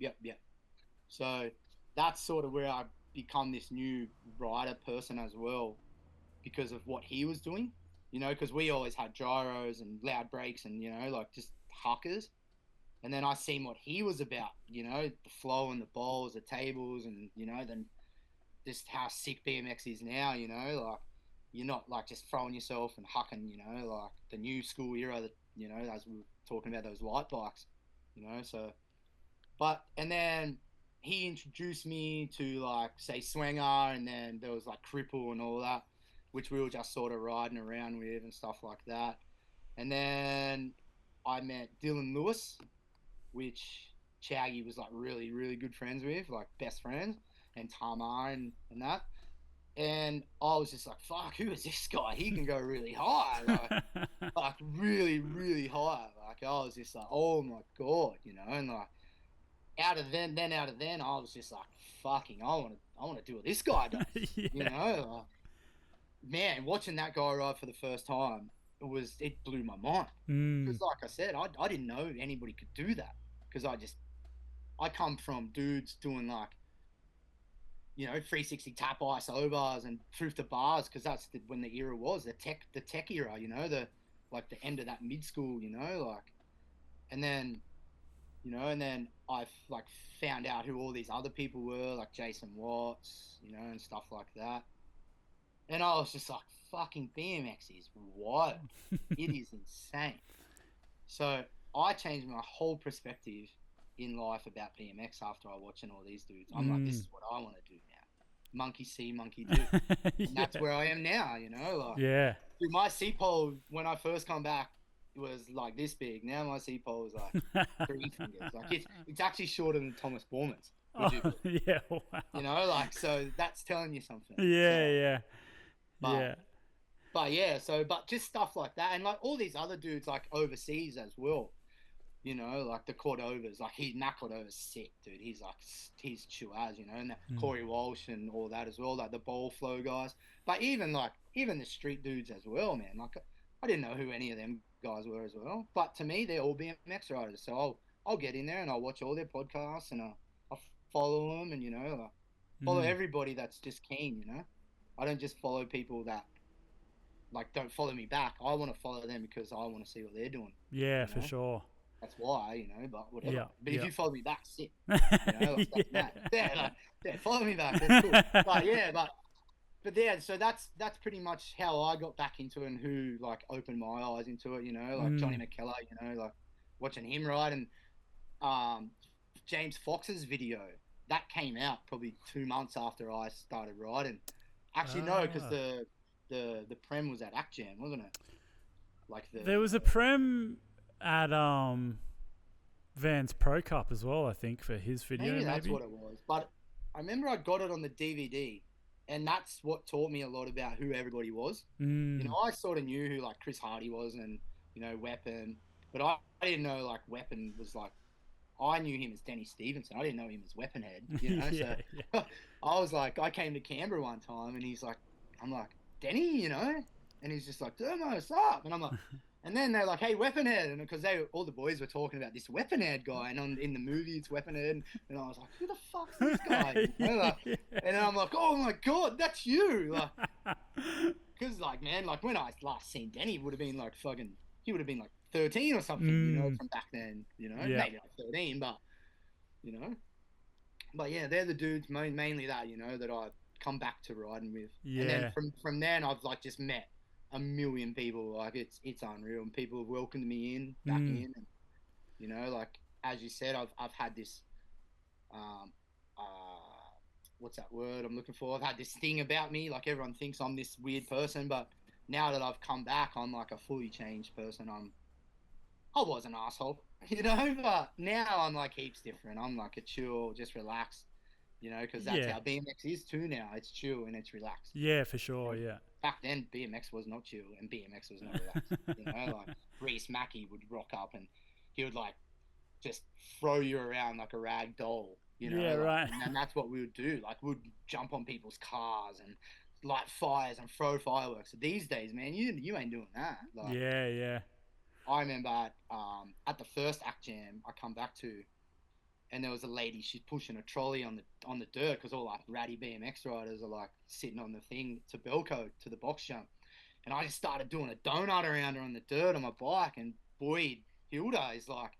So that's sort of where I become this new rider person as well, because of what he was doing, you know, because we always had gyros and loud brakes and, you know, like just huckers. And then I seen what he was about, you know, the flow and the bowls, the tables, and, you know, then just how sick BMX is now, you know, like you're not like just throwing yourself and hucking, you know, like the new school era that, you know, as we were talking about those light bikes, you know, so, but, and then he introduced me to like, say, Swinger, and then there was like Cripple and all that, which we were just sort of riding around with and stuff like that. And then I met Dylan Lewis, which Chaggy was like really, really good friends with, like best friends, and Tamar and that. And I was just like, fuck, who is this guy? He can go really high, like really, really high. Like I was just like, oh my God, you know, and like out of then, I was just like, fucking, I want to do what this guy does, Yeah. you know. Man, watching that guy ride for the first time, it blew my mind. Because like I said, I didn't know anybody could do that. Because I come from dudes doing like, you know, 360 tap ice overs and truth to bars, because that's when the era was the tech era, you know, the like the end of that mid school, you know, like, and then, you know, and then I like found out who all these other people were, like Jason Watts, you know, and stuff like that. And I was just like, fucking BMX is wild. It is insane. So I changed my whole perspective in life about BMX after I watching all these dudes. I'm like, this is what I want to do now. Monkey see, monkey do. Yeah. And that's where I am now, you know? Like, Yeah. dude, my C-pole, when I first come back, it was like this big. Now my C-pole is like 3 fingers. Like it's actually shorter than Thomas Borman's. Oh, yeah, wow. You know, like, so that's telling you something. Yeah, So, yeah. but, Yeah. But yeah, so but just stuff like that, and like all these other dudes like overseas as well, you know, like the Cordovas, like Matt Cordova's sick, dude. He's chill as, you know, and Corey Walsh and all that as well, like the ball flow guys. But even the street dudes as well, man. Like I didn't know who any of them guys were as well. But to me, they're all BMX riders, so I'll get in there and I'll watch all their podcasts and I'll follow them, and you know, like, follow everybody that's just keen, you know. I don't just follow people that like don't follow me back. I want to follow them because I want to see what they're doing. Yeah, you know? for sure. That's why, you know, but whatever. Yeah, But if you follow me back, sick. You know, like, that's mad. Yeah, follow me back. That's cool. But yeah, but yeah, so that's pretty much how I got back into it and who like opened my eyes into it, you know, like Johnny McKellar, you know, like watching him ride, and James Fox's video that came out probably 2 months after I started riding. Actually, no, because the Prem was at ActJam, wasn't it? Like there was a Prem at Van's Pro Cup as well, I think, for his video. Maybe that's what it was. But I remember I got it on the DVD, and that's what taught me a lot about who everybody was. You know, I sort of knew who like Chris Hardy was, and you know Weapon, but I didn't know like Weapon was like. I knew him as Denny Stevenson. I didn't know him as Weaponhead. You know, Yeah, so I was like, I came to Canberra one time, and he's like, I'm like, Denny, you know, and he's just like, Dermo, what's up? And I'm like, and then they're like, hey, Weaponhead, and because all the boys were talking about this Weaponhead guy, and in the movie it's Weaponhead, and I was like, who the fuck's this guy? You know, like, and then I'm like, oh my God, that's you, like, because like, man, like when I last seen Denny, he would have been like 13 or something, you know, from back then, you know, maybe like 13, but, you know, but yeah, they're the dudes mainly that, you know, that I come back to riding with. Yeah. And then from then I've like just met a million people. Like it's unreal, and people have welcomed me back in, and you know, like as you said, I've had this what's that word I'm looking for? I've had this thing about me, like everyone thinks I'm this weird person, but now that I've come back, I'm like a fully changed person. I was an asshole, you know, but now I'm like heaps different. I'm like a chill, just relaxed, you know, because that's how BMX is too now. It's chill and it's relaxed. Yeah, for sure, you know? Back then, BMX was not chill and BMX was not relaxed. You know, like Reese Mackey would rock up and he would like just throw you around like a rag doll, you know. Yeah, like, right. And that's what we would do. Like we'd jump on people's cars and light fires and throw fireworks. So these days, man, you ain't doing that. Like, yeah. I remember at the first ActJam I come back to, and there was a lady, she's pushing a trolley on the dirt because all like ratty BMX riders are like sitting on the thing to Belco to the box jump, and I just started doing a donut around her on the dirt on my bike, and Boyd Hilda is like,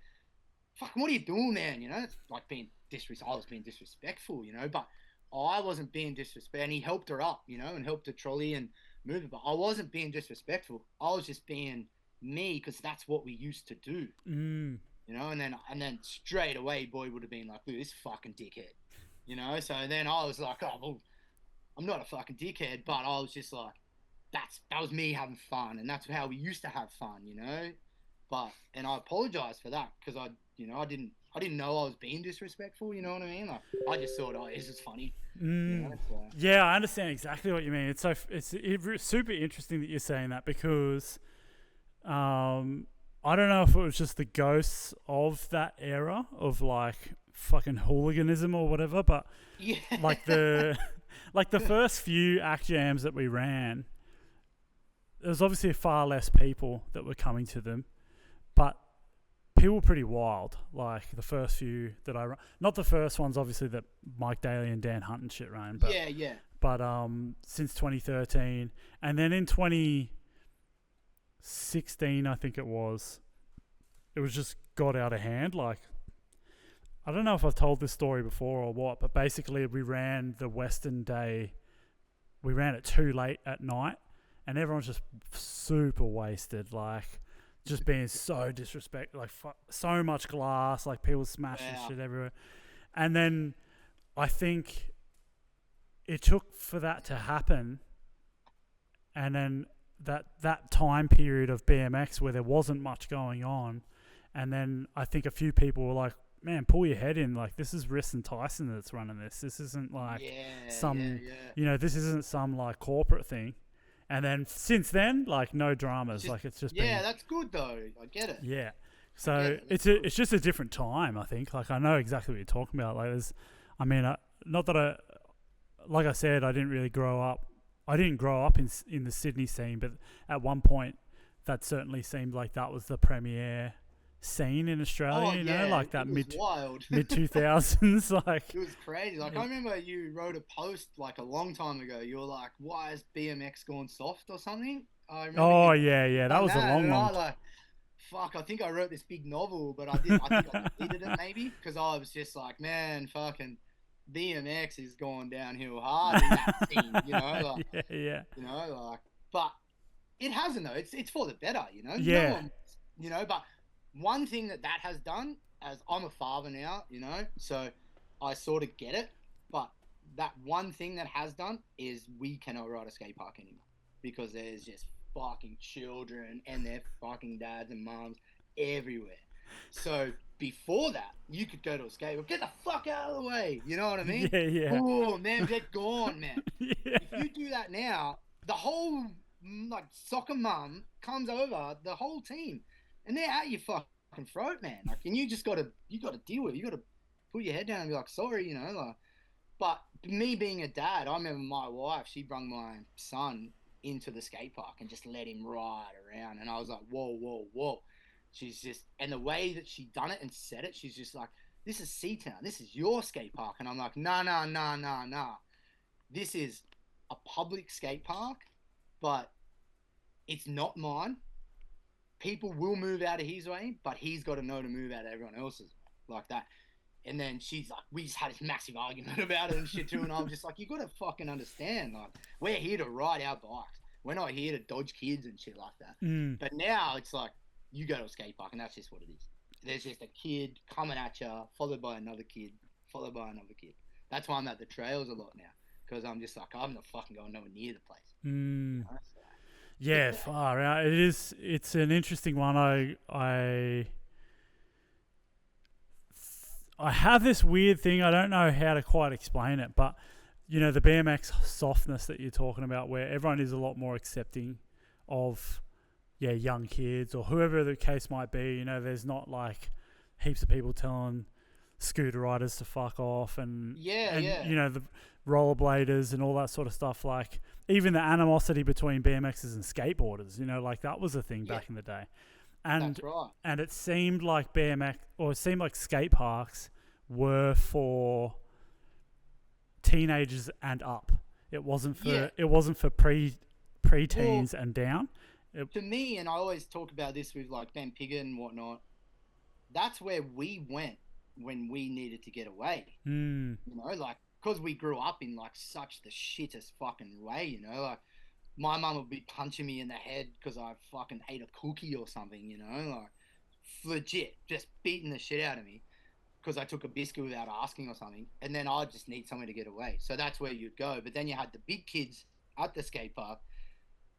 "Fuck, what are you doing, man?" You know, it's like I was being disrespectful, you know, but I wasn't being disrespectful, and he helped her up, you know, and helped her trolley and move it. But I wasn't being disrespectful. I was just being me because that's what we used to do, you know. And then straight away, boy would have been like, "Look, this fucking dickhead," you know. So then I was like, "Oh, well, I'm not a fucking dickhead," but I was just like, that was me having fun, and that's how we used to have fun, you know. And I apologize for that because I didn't know I was being disrespectful. You know what I mean? Like, I just thought, oh, this is funny. You know, so. Yeah, I understand exactly what you mean. It's super interesting that you're saying that because I don't know if it was just the ghosts of that era of like fucking hooliganism or whatever, but Yeah. like the first few act jams that we ran, there was obviously far less people that were coming to them, but people were pretty wild. Like the first few that I run, not the first ones obviously that Mike Daly and Dan Hunt and shit ran, but yeah. But since 2013, and then in 2016, I think it was just got out of hand. Like, I don't know if I've told this story before or what, but basically we ran the Western Day. We ran it too late at night, and everyone's just super wasted, like just being so disrespectful, like so much glass, like people smashing shit everywhere. And then I think it took for that to happen, and then that time period of BMX where there wasn't much going on, and then I think a few people were like, man, pull your head in, like this is Riss and Tyson that's running this. This isn't like you know, this isn't some like corporate thing. And then since then, like no dramas, like it's just been, that's good though. I get it. Yeah, so it's just a different time. I think, like I know exactly what you're talking about. Like not that like I said, I didn't grow up in the Sydney scene, but at one point that certainly seemed like that was the premier scene in Australia, know, like that mid 2000s. Like it was crazy. Like I remember you wrote a post like a long time ago. You were like, "Why is BMX gone soft or something?" I remember that was a long one. Like, fuck, I think I wrote this big novel, but I think I deleted it maybe because I was just like, man, fucking BMX is going downhill hard in that scene, you know, like, you know, like, but it hasn't though. It's for the better, you know. Yeah. No one, you know, but one thing that has done, as I'm a father now, you know, so I sort of get it, but that one thing that has done is we cannot ride a skate park anymore because there's just fucking children and their fucking dads and moms everywhere. So before that, you could go to a skate park, get the fuck out of the way, you know what I mean? Yeah. Oh, man, get gone, man. If you do that now, the whole, like, soccer mum comes over, the whole team, and they're at your fucking throat, man. Like, and you gotta deal with it. You gotta put your head down and be like, sorry, you know. Like, but me being a dad, I remember my wife, she brung my son into the skate park and just let him ride around, and I was like, whoa. She's just, and the way that she done it and said it, she's just like, this is Seatown, this is your skate park, and I'm like, nah. This is a public skate park, but it's not mine. People will move out of his way, but he's got to know to move out of everyone else's, like that. And then she's like, we just had this massive argument about it and shit too, and I'm just like, you got to fucking understand, like, we're here to ride our bikes. We're not here to dodge kids and shit like that. But now it's like, you go to a skate park and that's just what it is. There's just a kid coming at you, followed by another kid, followed by another kid. That's why I'm at the trails a lot now, because I'm just like, I'm not fucking going nowhere near the place. You know? So, yeah, far out. It's an interesting one. I have this weird thing. I don't know how to quite explain it, but you know, the BMX softness that you're talking about, where everyone is a lot more accepting of young kids or whoever the case might be. You know, there's not like heaps of people telling scooter riders to fuck off and you know, the rollerbladers and all that sort of stuff. Like even the animosity between BMXers and skateboarders, you know, like that was a thing back in the day. And that's right. And it seemed like skate parks were for teenagers and up. It wasn't for pre-teens and down. To me, and I always talk about this with like Ben Piggott and whatnot, that's where we went when we needed to get away. You know, like, because we grew up in like such the shittest fucking way, you know, like my mum would be punching me in the head because I fucking ate a cookie or something, you know, like legit just beating the shit out of me because I took a biscuit without asking or something, and then I just need somewhere to get away. So that's where you'd go. But then you had the big kids at the skate park.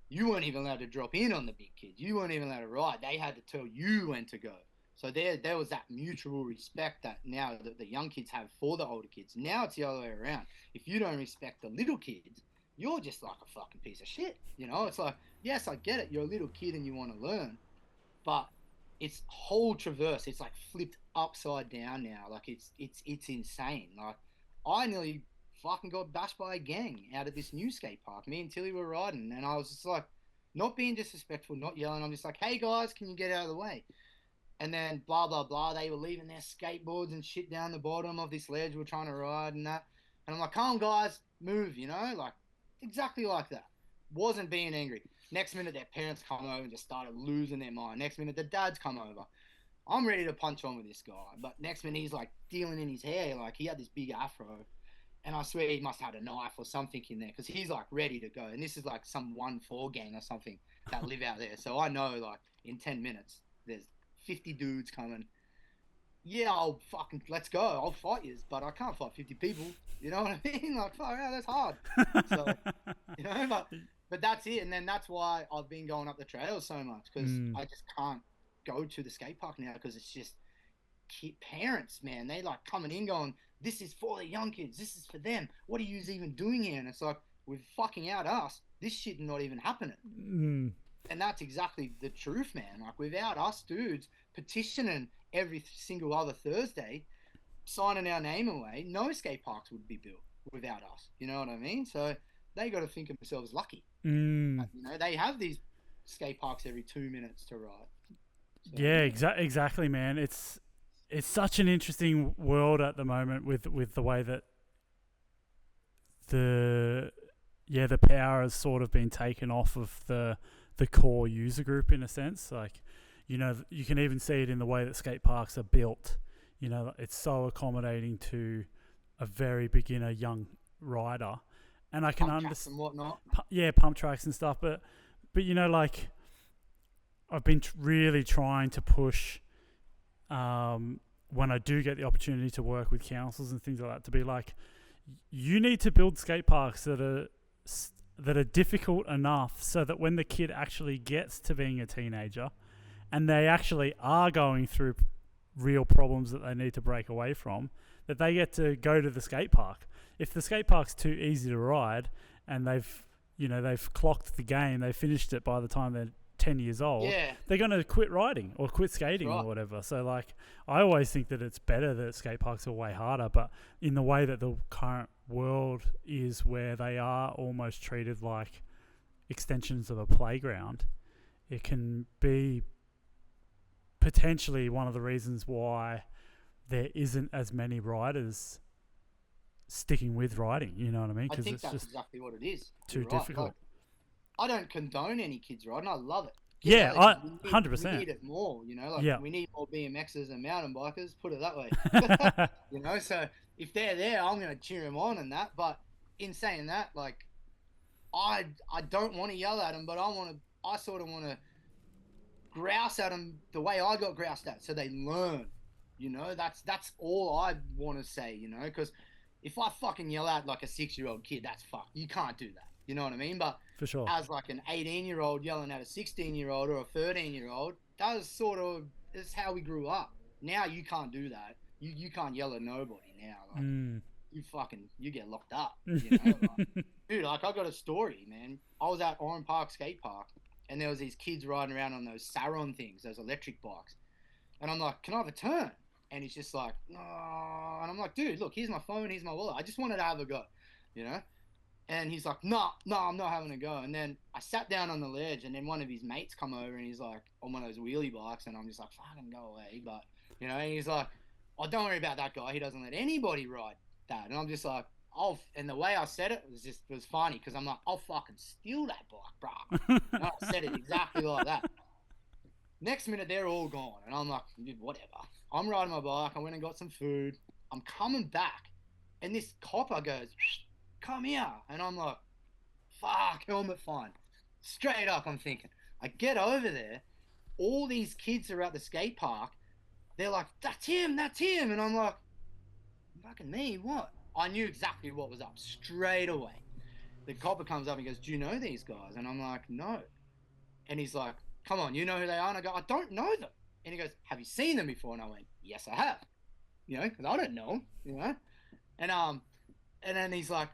You weren't even allowed to drop in on the big kids. You weren't even allowed to ride. They had to tell you when to go. So there was that mutual respect that now the young kids have for the older kids. Now it's the other way around. If you don't respect the little kids, you're just like a fucking piece of shit. You know, it's like, yes, I get it. You're a little kid and you want to learn, but it's whole traverse. It's like flipped upside down now. Like it's insane. Like I nearly fucking got bashed by a gang out of this new skate park. Me and Tilly were riding, and I was just like, not being disrespectful, not yelling. I'm just like, hey guys, can you get out of the way? And then blah blah blah. They were leaving their skateboards and shit down the bottom of this ledge we're trying to ride and that. And I'm like, come on guys, move. You know, like exactly like that. Wasn't being angry. Next minute, their parents come over and just started losing their mind. Next minute, the dads come over. I'm ready to punch on with this guy. But next minute, he's like dealing in his hair. Like he had this big afro. And I swear he must have had a knife or something in there because he's like ready to go. And this is like some 1-4 gang or something that live out there. So I know like in 10 minutes, there's 50 dudes coming. Yeah, I'll fucking, let's go. I'll fight you. But I can't fight 50 people. You know what I mean? Like, fuck, yeah, that's hard. So, you know, but that's it. And then that's why I've been going up the trails so much because I just can't go to the skate park now because it's just parents, man. They like coming in going, this is for the young kids. This is for them. What are you even doing here? And it's like, we're fucking out us. This shit not even happening. And that's exactly the truth, man. Like without us dudes petitioning every single other Thursday, signing our name away, no skate parks would be built without us. You know what I mean? So they got to think of themselves lucky. You know, they have these skate parks every 2 minutes to ride. So, yeah, exactly, man. It's such an interesting world at the moment with the way that the power has sort of been taken off of the core user group in a sense. Like, you know, you can even see it in the way that skate parks are built. You know, it's so accommodating to a very beginner young rider. And I can understand and whatnot. Pump tracks and stuff. But you know, like I've been really trying to push when I do get the opportunity to work with councils and things like that to be like, you need to build skate parks that are difficult enough so that when the kid actually gets to being a teenager and they actually are going through real problems that they need to break away from, that they get to go to the skate park. If the skate park's too easy to ride and they've clocked the game, they finished it by the time they're 10 years old, they're going to quit riding or quit skating or whatever. So like, I always think that it's better that skate parks are way harder, but in the way that the current world is where they are almost treated like extensions of a playground, it can be potentially one of the reasons why there isn't as many riders sticking with riding. You know what I mean? I think it's that's just exactly what it is. too difficult. Like, I don't condone any kids riding. I love it. Yeah, I 100%. We need it more, you know. Like we need more BMXers and mountain bikers. Put it that way. You know, so if they're there, I'm going to cheer them on and that. But in saying that, like, I don't want to yell at them, but I sort of want to grouse at them the way I got groused at, so they learn. You know, that's all I want to say. You know, because if I fucking yell at like a 6-year-old kid, that's fucked. You can't do that. You know what I mean? But for sure, as like an 18-year-old yelling at a 16-year-old or a 13-year-old, that was sort of, it's how we grew up. Now you can't do that. You can't yell at nobody now. Like, you get locked up. You know? Like, dude, like I got a story, man. I was at Oran Park Skate Park, and there was these kids riding around on those Saron things, those electric bikes. And I'm like, can I have a turn? And he's just like, no. And I'm like, dude, look, here's my phone, here's my wallet. I just wanted to have a go, you know? And he's like, no, I'm not having a go. And then I sat down on the ledge, and then one of his mates come over, and he's like, on one of those wheelie bikes, and I'm just like, fucking go away. But, you know, and he's like, oh, don't worry about that guy. He doesn't let anybody ride that. And I'm just like, and the way I said it was funny, because I'm like, I'll fucking steal that bike, bro. And I said it exactly like that. Next minute, they're all gone. And I'm like, whatever. I'm riding my bike. I went and got some food. I'm coming back. And this copper goes, come here. And I'm like, fuck, helmet fine. Straight up, I'm thinking. I get over there. All these kids are at the skate park. They're like, that's him. And I'm like, fucking me, what? I knew exactly what was up straight away. The copper comes up and goes, do you know these guys? And I'm like, no. And he's like, come on, you know who they are? And I go, I don't know them. And he goes, have you seen them before? And I went, yes, I have. You know, because I don't know them, you know? And then he's like,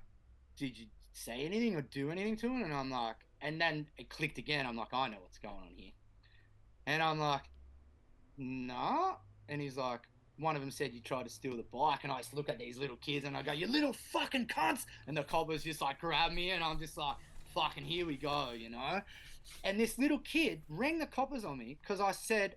did you say anything or do anything to him? And I'm like, and then it clicked again. I'm like, I know what's going on here. And I'm like, nah. And he's like, one of them said you tried to steal the bike. And I just look at these little kids and I go, you little fucking cunts. And the coppers just like grab me and I'm just like, fucking here we go, you know? And this little kid rang the coppers on me because I said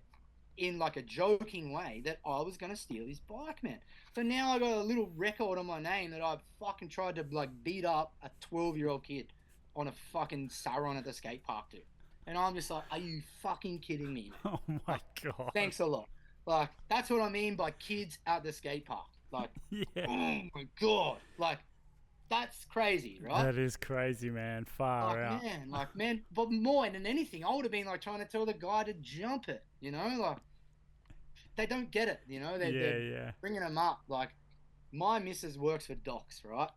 in like a joking way that I was going to steal his bike, man. So now I got a little record on my name that I fucking tried to like beat up a 12-year-old kid on a fucking Saron at the skate park, dude. And I'm just like, are you fucking kidding me, man? Oh my God. Thanks a lot. Like, that's what I mean by kids at the skate park. Like, yeah. Oh my God. Like, that's crazy, right? That is crazy, man. Far out. Man, but more than anything, I would have been like trying to tell the guy to jump it, you know? Like, they don't get it, you know? They're bringing them up. Like, my missus works for Docs, right?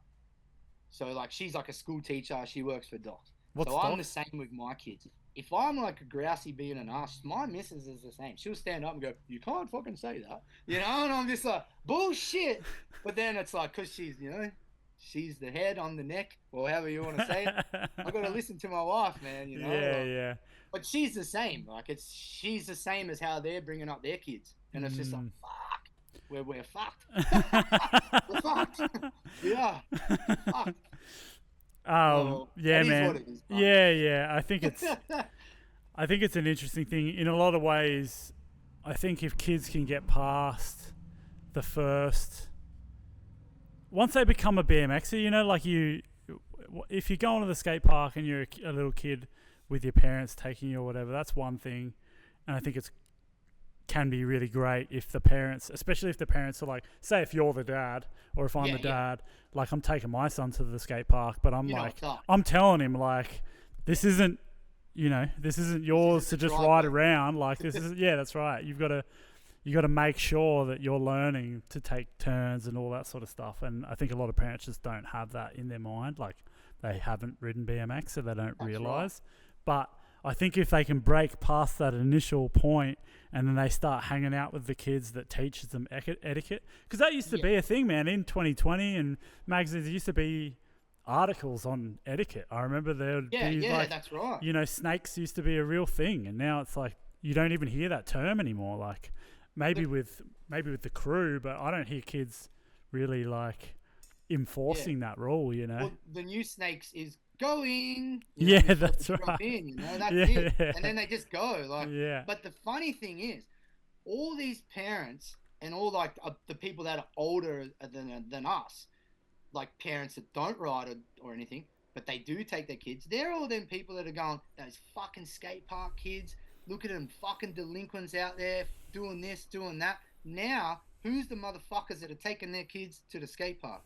So, like, she's like a school teacher. She works for Docs. What's so Docs? I'm the same with my kids. If I'm like a grousey being an ass, my missus is the same. She'll stand up and go, you can't fucking say that, you know? And I'm just like, bullshit. But then it's like, because she's, you know, she's the head, I'm the neck, or however you want to say it. I've got to listen to my wife, man, you know? Yeah. But she's the same. Like, she's the same as how they're bringing up their kids. And it's just like, fuck, we're fucked. We're fucked. Yeah, fucked. Yeah, man. Yeah. I think it's an interesting thing. In a lot of ways, I think if kids can get past the first, once they become a BMXer, you know, like if you go onto the skate park and you're a little kid with your parents taking you or whatever, that's one thing. And I think can be really great if the parents, especially if the parents are like, say if you're the dad or if I'm the dad, like I'm taking my son to the skate park, but I'm I'm telling him like, this isn't yours to just ride around. Like this is, that's right. You got to make sure that you're learning to take turns and all that sort of stuff. And I think a lot of parents just don't have that in their mind. Like they haven't ridden BMX, so they don't realize. Right. But I think if they can break past that initial point and then they start hanging out with the kids that teaches them etiquette, because that used to be a thing, man. In 2020 and magazines, there used to be articles on etiquette. I remember there would be like, that's right. You know, snakes used to be a real thing, and now it's like you don't even hear that term anymore. Like maybe with the crew, but I don't hear kids really like enforcing that rule. You know, well, the new snakes is going. That's right. In, you know, that's it. And then they just go. Like, But the funny thing is, all these parents and all like the people that are older than us, like parents that don't ride or anything, but they do take their kids. They're all them people that are going, those fucking skate park kids. Look at them fucking delinquents out there doing this, doing that. Now, who's the motherfuckers that are taking their kids to the skate park?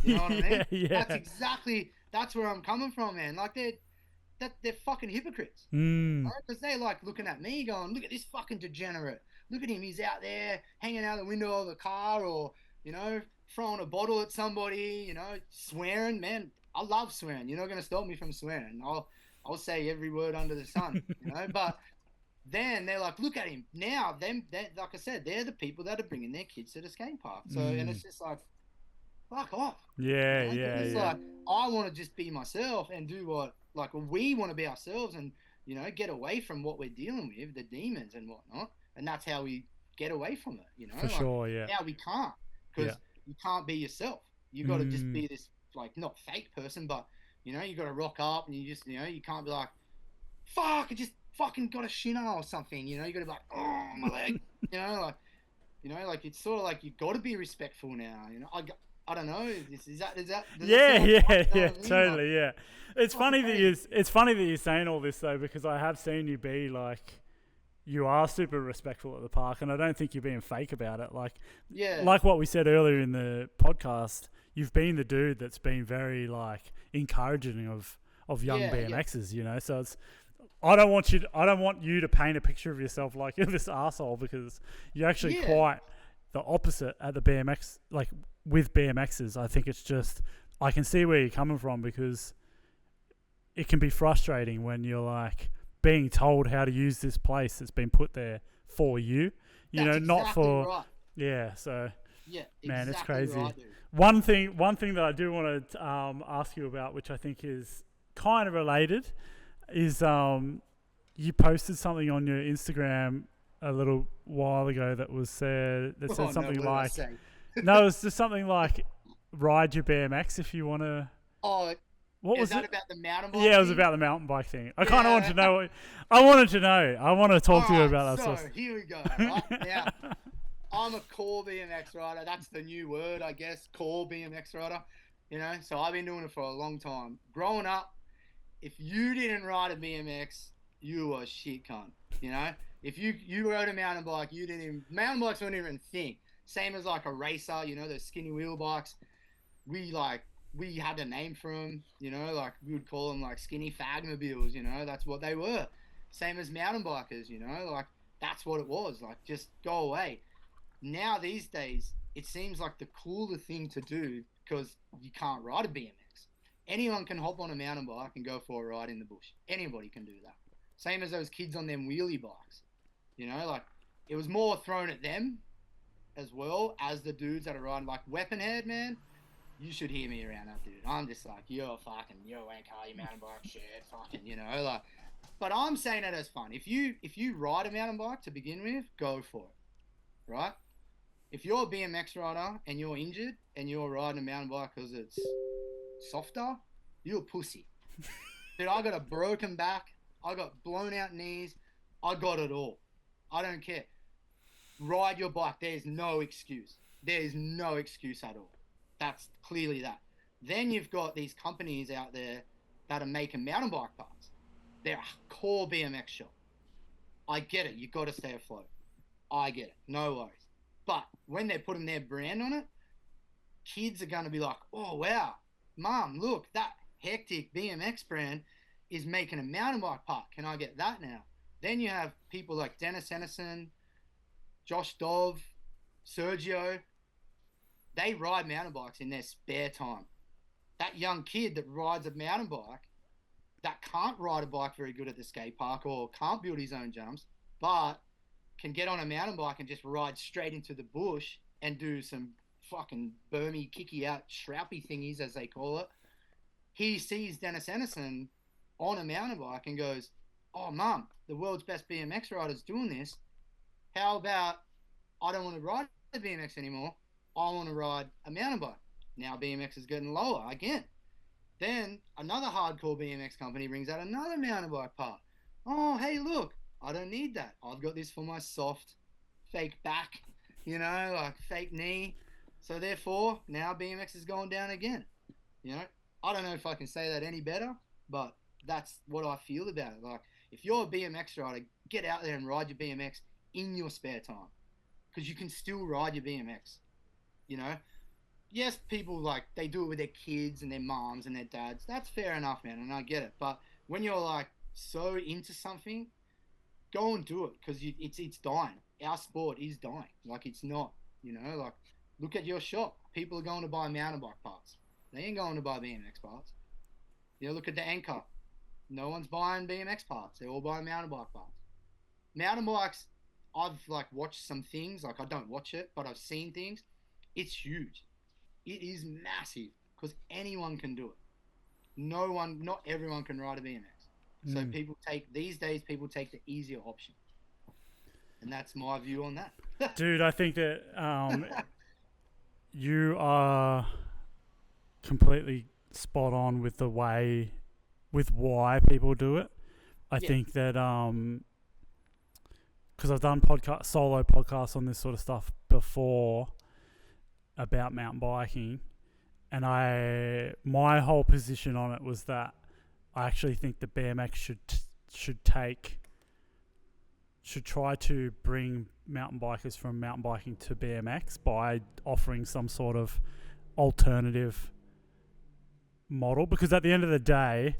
You know what I mean? That's where I'm coming from, man. Like they're fucking hypocrites. Because they're like looking at me going, look at this fucking degenerate. Look at him. He's out there hanging out the window of the car or, you know, throwing a bottle at somebody, you know, swearing. Man, I love swearing. You're not going to stop me from swearing. I'll say every word under the sun, you know, but then they're like, look at him. Now, like I said, they're the people that are bringing their kids to the skate park. So, and it's just like, fuck off. It's like, I want to just be myself and do what, like, we want to be ourselves and, you know, get away from what we're dealing with, the demons and whatnot. And that's how we get away from it, you know? For sure, yeah. Now we can't, because you can't be yourself. You got to just be this, like, not fake person, but, you know, you got to rock up and you just, you know, you can't be like, fuck, I just fucking got a shinner or something, you know? You got to be like, oh, my leg, you know, like, it's sort of like you got to be respectful now, you know? I don't know. Is that totally, yeah. It's funny that you're saying all this though, because I have seen you be like, you are super respectful at the park, and I don't think you're being fake about it. Yeah. Like what we said earlier in the podcast, you've been the dude that's been very like encouraging of young BMXers, you know. So it's I don't want you to paint a picture of yourself like you're this asshole, because you're actually quite the opposite at the BMX, like with BMXs. I think it's just, I can see where you're coming from, because it can be frustrating when you're like being told how to use this place that's been put there for you, That's not exactly for right. Yeah, so Yeah, man, exactly it's crazy. right, dude. One thing that I do want to ask you about, which I think is kind of related, is you posted something on your Instagram a little while ago that said something like no, it was just something like ride your BMX if you want to. Oh, what was that it about the mountain bike? Yeah, it was about the mountain bike thing. I kind of wanted to know. I wanted to know. I want to talk to you about that. So here we go. Right now, I'm a core BMX rider. That's the new word, I guess. Core BMX rider. You know, so I've been doing it for a long time. Growing up, if you didn't ride a BMX, you were a shit cunt. You know, if you rode a mountain bike, mountain bikes weren't even a thing. Same as like a racer, you know, those skinny wheel bikes. We had a name for them, you know, like we would call them like skinny fagmobiles, you know, that's what they were. Same as mountain bikers, you know, like that's what it was, like just go away. Now these days, it seems like the cooler thing to do, because you can't ride a BMX. Anyone can hop on a mountain bike and go for a ride in the bush. Anybody can do that. Same as those kids on them wheelie bikes, you know, like it was more thrown at them as well as the dudes that are riding, like Weaponhead, man. You should hear me around that dude. I'm just like, you're wank car, you mountain bike shit, fucking, you know, like. But I'm saying it as fun. If you ride a mountain bike to begin with, go for it, right? If you're a BMX rider and you're injured and you're riding a mountain bike because it's softer, you're a pussy. Dude, I got a broken back, I got blown out knees, I got it all. I don't care. Ride your bike. There's no excuse. There is no excuse at all. That's clearly that. Then you've got these companies out there that are making mountain bike parts. They're a core BMX shop. I get it. You've got to stay afloat. I get it. No worries. But when they're putting their brand on it, kids are going to be like, oh, wow, Mom, look, that hectic BMX brand is making a mountain bike part. Can I get that now? Then you have people like Dennis Henderson, Josh Dove, Sergio. They ride mountain bikes in their spare time. That young kid that rides a mountain bike, that can't ride a bike very good at the skate park or can't build his own jumps, but can get on a mountain bike and just ride straight into the bush and do some fucking Burmy kicky out shroupy thingies, as they call it. He sees Dennis Anderson on a mountain bike and goes, oh, Mum, the world's best BMX rider's doing this. How about I don't want to ride the BMX anymore. I want to ride a mountain bike. Now BMX is getting lower again. Then another hardcore BMX company brings out another mountain bike part. Oh, hey, look, I don't need that. I've got this for my soft fake back, you know, like fake knee. So therefore, now BMX is going down again. You know, I don't know if I can say that any better, but that's what I feel about it. Like, if you're a BMX rider, get out there and ride your BMX in your spare time, because you can still ride your BMX. You know, yes, people like they do it with their kids and their moms and their dads. That's fair enough, man, and I get it. But when you're like so into something, go and do it, because it's dying. Our sport is dying. Like, it's not. You know, like, look at your shop. People are going to buy mountain bike parts. They ain't going to buy BMX parts. You know, look at the Anchor. No one's buying BMX parts. They're all buying mountain bike parts. Mountain bikes, I've like watched some things. Like, I don't watch it, but I've seen things. It's huge. It is massive, because anyone can do it. Not everyone can ride a BMX. So these days people take the easier option. And that's my view on that. Dude, I think that you are completely spot on with why people do it. I think that because I've done solo podcasts on this sort of stuff before about mountain biking, and my whole position on it was that I actually think the BMX should take should try to bring mountain bikers from mountain biking to BMX by offering some sort of alternative model, because at the end of the day,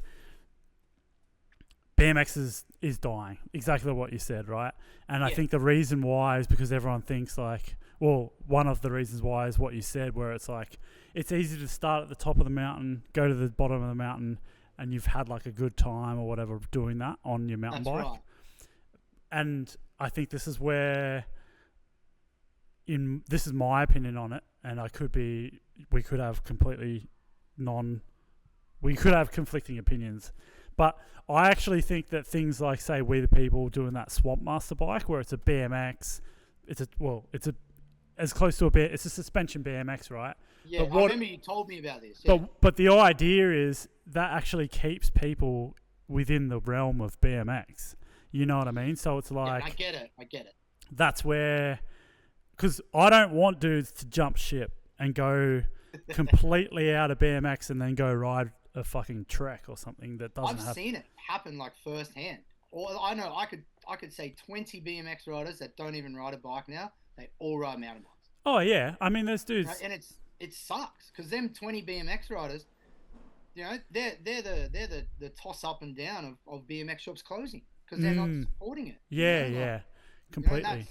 BMX is dying. Exactly what you said, right? And I think the reason why is because everyone thinks like, well, one of the reasons why is what you said, where it's like, it's easy to start at the top of the mountain, go to the bottom of the mountain, and you've had like a good time or whatever doing that on your mountain bike. Right. And I think this is where, this is my opinion on it, and we could have conflicting opinions. But I actually think that things like, say, We the People doing that Swamp Master bike, where it's a BMX, it's a suspension BMX, right? Yeah, I remember you told me about this. Yeah. But the idea is that actually keeps people within the realm of BMX. You know what I mean? So it's like... I get it. That's where... Because I don't want dudes to jump ship and go completely out of BMX and then go ride a fucking trek or something that doesn't have... I've seen it happen like firsthand. Or I know I could say 20 BMX riders that don't even ride a bike now. They all ride mountain bikes. Oh yeah, I mean there's dudes... And it sucks because them 20 BMX riders, you know, they're the toss up and down of BMX shops closing because they're not supporting it. Yeah, completely. You know,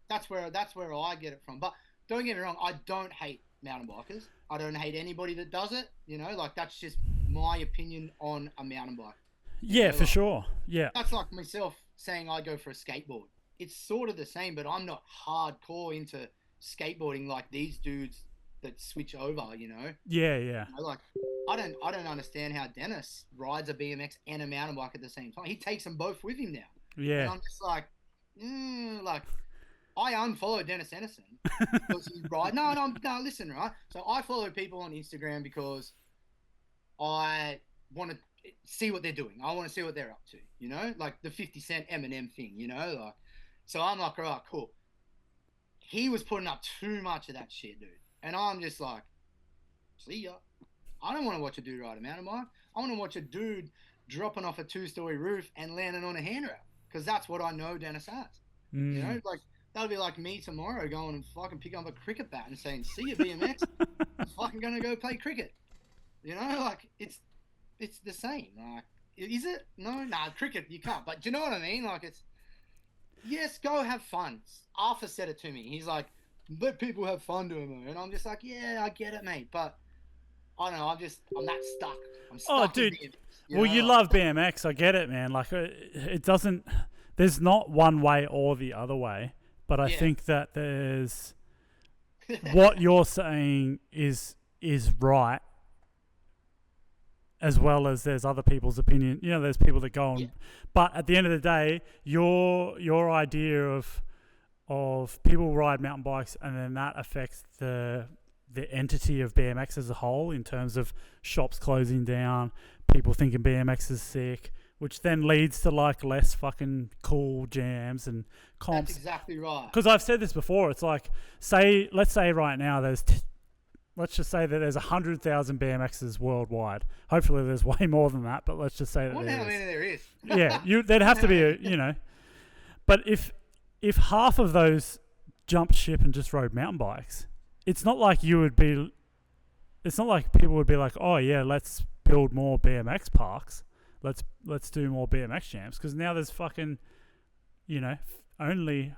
that's where I get it from. But don't get me wrong, I don't hate mountain bikers. I don't hate anybody that does it. You know, like that's just my opinion on a mountain bike. Yeah, for sure. Yeah. That's like myself saying I go for a skateboard. It's sort of the same, but I'm not hardcore into skateboarding like these dudes that switch over, you know? Yeah. You know, like I don't understand how Dennis rides a BMX and a mountain bike at the same time. He takes them both with him now. Yeah. And I'm just like I unfollowed Dennis Anderson because he ride. No, listen, right? So I follow people on Instagram because I want to see what they're doing. I want to see what they're up to, you know? Like the 50 Cent Eminem thing, you know? Like, so I'm like, all right, cool. He was putting up too much of that shit, dude. And I'm just like, see ya. I don't want to watch a dude ride a mountain bike. I want to watch a dude dropping off a 2-story roof and landing on a handrail because that's what I know Dennis has. You know, like that'll be like me tomorrow going and fucking picking up a cricket bat and saying, see ya, BMX. I'm fucking going to go play cricket. You know, like it's the same. Like, is it? No, cricket, you can't. But do you know what I mean? Like yes, go have fun. Arthur said it to me. He's like, let people have fun doing it. And I'm just like, yeah, I get it, mate. But I don't know. I'm that stuck. I'm stuck. Oh, dude. You love BMX. I get it, man. Like it doesn't, there's not one way or the other way. But I think that there's, what you're saying is right. As well as there's other people's opinion. You know, there's people that go on. But at the end of the day, your idea of people ride mountain bikes and then that affects the entity of BMX as a whole in terms of shops closing down, people thinking BMX is sick, which then leads to like less fucking cool jams and comps. That's exactly right. Because I've said this before. It's like, let's say right now let's just say that there's 100,000 BMXs worldwide. Hopefully there's way more than that, but let's just say that I wonder how many there is. Yeah, there'd have to be you know. But if half of those jumped ship and just rode mountain bikes, it's not like people would be like, oh yeah, let's build more BMX parks. Let's do more BMX jams. Because now there's fucking, you know, only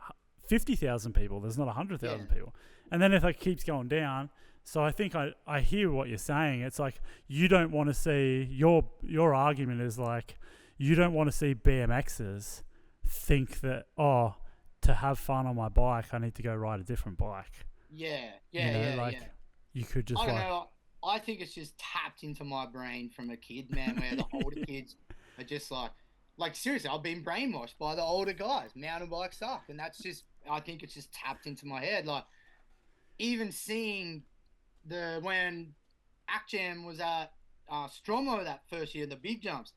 50,000 people. There's not 100,000 people. And then if it keeps going down... So I think I hear what you're saying. It's like you don't want to see your argument is like you don't want to see BMXers think that to have fun on my bike I need to go ride a different bike. Yeah. You could just I don't know. I think it's just tapped into my brain from a kid, man, where the older kids are just like seriously, I've been brainwashed by the older guys. Mountain bikes suck, and that's just I think it's just tapped into my head. Like even seeing when Akjam was at Stromo that first year, the big jumps,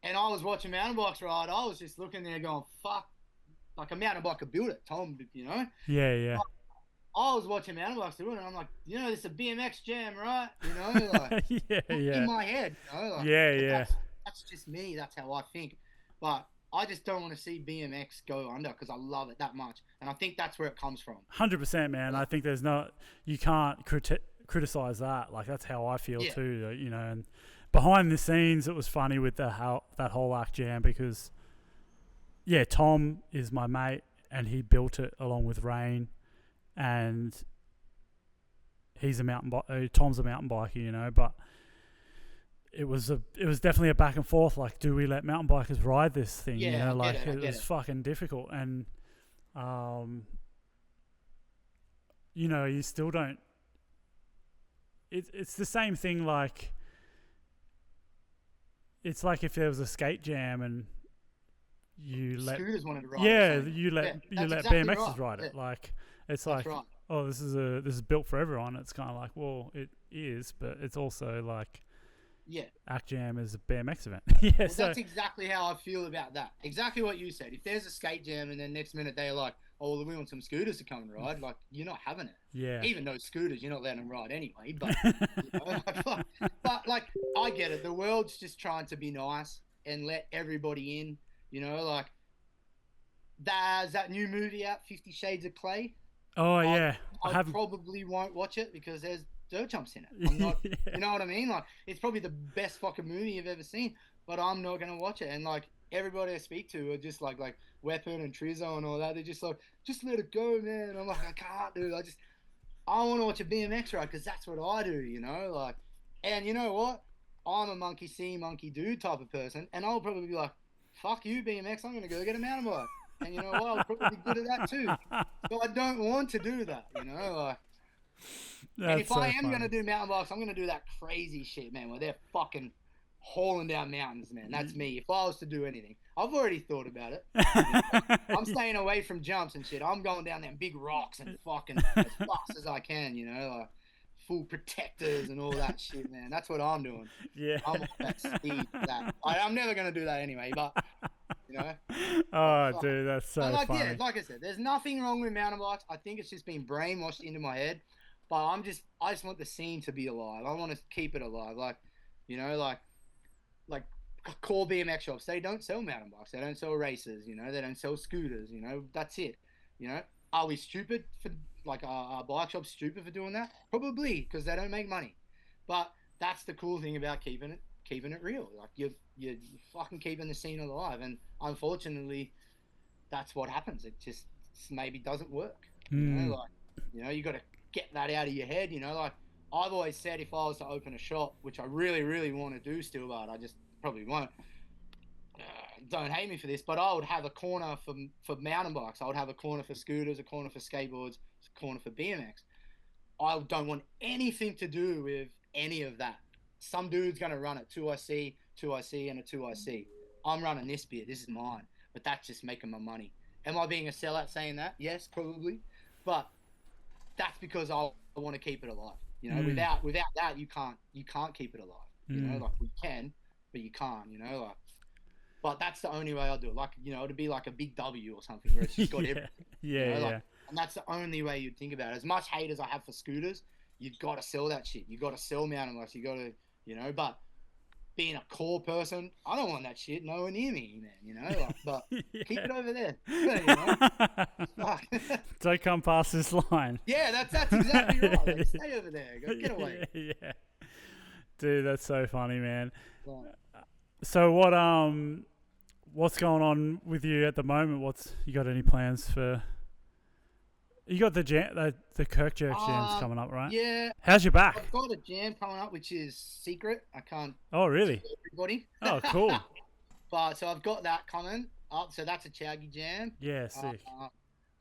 and I was watching mountain bikes ride, I was just looking there going, fuck, like a mountain bike could build it, Tom, you know? Yeah. I was watching mountain bikes doing it, and I'm like, you know, this is a BMX jam, right? You know, like, in my head, you know? Like, that's just me, that's how I think. But I just don't want to see BMX go under because I love it that much, and I think that's where it comes from. 100%, man. I think you can't criticize that. Like, that's how I feel Yeah. too, you know. And behind the scenes, it was funny with that whole act jam because, yeah, Tom is my mate and he built it along with Rain, and he's Tom's a mountain biker, you know, but it was definitely a back and forth. Like, do we let mountain bikers ride this thing? Yeah, you know, I like get it was fucking difficult, and you know, you still don't. It's the same thing. Like, it's like if there was a skate jam and scooters wanted to ride. you let exactly BMXs right. ride it. Like, it's That's like, right. oh, this is built for everyone. It's kind of like, well, it is, but it's also like, Yeah. Act Jam is a BMX event. Yeah, Well, that's exactly how I feel about that. Exactly what you said. If there's a skate jam and then next minute they're like, oh, well, we want some scooters to come and ride, like, you're not having it. Yeah. Even those scooters, you're not letting them ride anyway. But, you know, but like, I get it. The world's just trying to be nice and let everybody in. You know, like, there's that new movie out, 50 Shades of Clay. Oh, yeah. I probably won't watch it because there's dirt jumps in it. I'm not, yeah. You know what I mean? Like, it's probably the best fucking movie you've ever seen, but I'm not gonna watch it. And like, everybody I speak to are just like Weapon and Trizzo and all that. They're just like, just let it go, man. I'm like, I can't, dude. I want to watch a BMX ride because that's what I do, you know. Like, and you know what? I'm a monkey see, monkey do type of person, and I'll probably be like, fuck you, BMX. I'm gonna go get a mountain bike. And you know what? I'll probably be good at that too. So I don't want to do that, you know. Like, and if I am going to do mountain bikes, I'm going to do that crazy shit, man, where they're fucking hauling down mountains, man. That's me. If I was to do anything, I've already thought about it. You know? I'm staying away from jumps and shit. I'm going down them big rocks and fucking as fast as I can, you know, like full protectors and all that shit, man. That's what I'm doing. Yeah. I'm on that speed. I'm never going to do that anyway, but, you know. Oh, dude, that's so funny. Yeah, like I said, there's nothing wrong with mountain bikes. I think it's just been brainwashed into my head. But I just want the scene to be alive. I want to keep it alive. Like, you know, like core BMX shops, they don't sell mountain bikes. They don't sell racers, you know, they don't sell scooters, you know, that's it. You know, are we stupid for, like, are bike shops stupid for doing that? Probably, because they don't make money. But that's the cool thing about keeping it real. Like, you're fucking keeping the scene alive. And unfortunately, that's what happens. It just maybe doesn't work. You know, like, you know, you got to get that out of your head, you know. Like, I've always said, if I was to open a shop, which I really, really want to do still, but I just probably won't. Don't hate me for this, but I would have a corner for mountain bikes. I would have a corner for scooters, a corner for skateboards, a corner for BMX. I don't want anything to do with any of that. Some dude's going to run it 2IC, and a 2IC. I'm running this bit. This is mine. But that's just making my money. Am I being a sellout saying that? Yes, probably. But that's because I want to keep it alive. You know, without that, you can't keep it alive. You know, like, we can, but you can't. You know, like, but that's the only way I do it. Like, you know, it'd be like a big W or something where it's just got everything. Yeah, you know, yeah. like, and that's the only way you'd think about it. As much hate as I have for scooters, you've got to sell that shit. You've got to sell mountain bikes. You got to, you know, but being a core person, I don't want that shit nowhere near me, man. You know, like, but keep it over there. You know? Don't come past this line. Yeah, that's exactly right. Like, stay over there. Go, get away. Yeah. Dude, that's so funny, man. Right. So what's going on with you at the moment? You got any plans for? You got the Kirkjerk jams coming up, right? Yeah. How's your back? I've got a jam coming up, which is secret. I can't. Oh, really? Tell everybody. Oh, cool. But so I've got that coming up. So that's a Chowgy jam. Yeah, sick.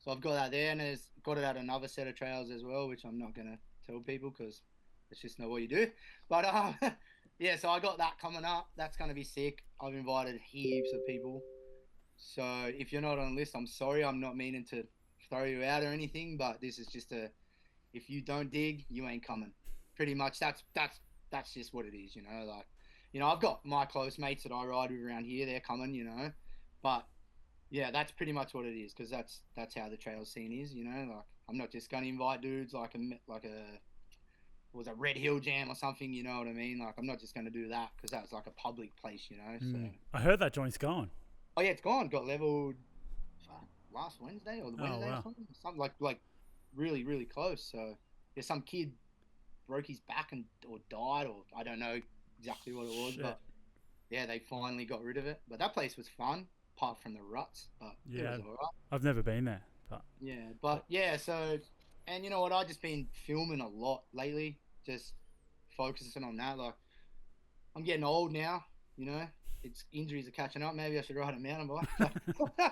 So I've got that there, and there's got it at another set of trails as well, which I'm not gonna tell people because it's just not what you do. But yeah, so I got that coming up. That's gonna be sick. I've invited heaps of people. So if you're not on the list, I'm sorry. I'm not meaning to throw you out or anything, but this is just if you don't dig, you ain't coming. Pretty much that's just what it is, you know. Like, you know, I've got my close mates that I ride with around here, they're coming, you know. But yeah, that's pretty much what it is, because that's how the trail scene is, you know. Like, I'm not just gonna invite dudes like a Red Hill Jam or something, you know what I mean? Like, I'm not just gonna do that because that's like a public place, you know. So I heard that joint's gone. Oh yeah, it's gone. Got leveled last Wednesday or the Oh Wednesday or wow. something like really really close. So yeah, some kid broke his back and or died or I don't know exactly what it was, Shit. but yeah, they finally got rid of it. But that place was fun, apart from the ruts. But it Yeah, was alright. I've never been there, but Yeah, but yeah. So, and you know what? I've just been filming a lot lately, just focusing on that. Like I'm getting old now, you know. It's injuries are catching up. Maybe I should ride a mountain bike.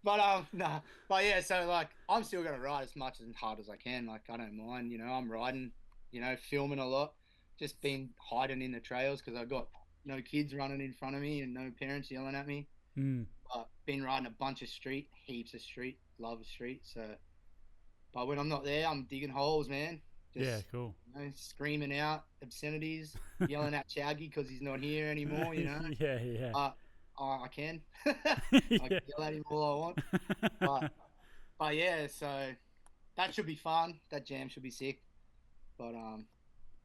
But no. But yeah, so like I'm still gonna ride as much and hard as I can. Like I don't mind, you know. I'm riding, you know, filming a lot. Just been hiding in the trails because I've got no kids running in front of me and no parents yelling at me. mm, But been riding a bunch of street, heaps of street, love street. So, but when I'm not there, I'm digging holes, man. yeah, Just cool. you know, screaming out obscenities, yelling at Shaggy because he's not here anymore. You know, Yeah, yeah, uh, I can, I can yeah. yell at him all I want. But but yeah, so that should be fun. That jam should be sick. But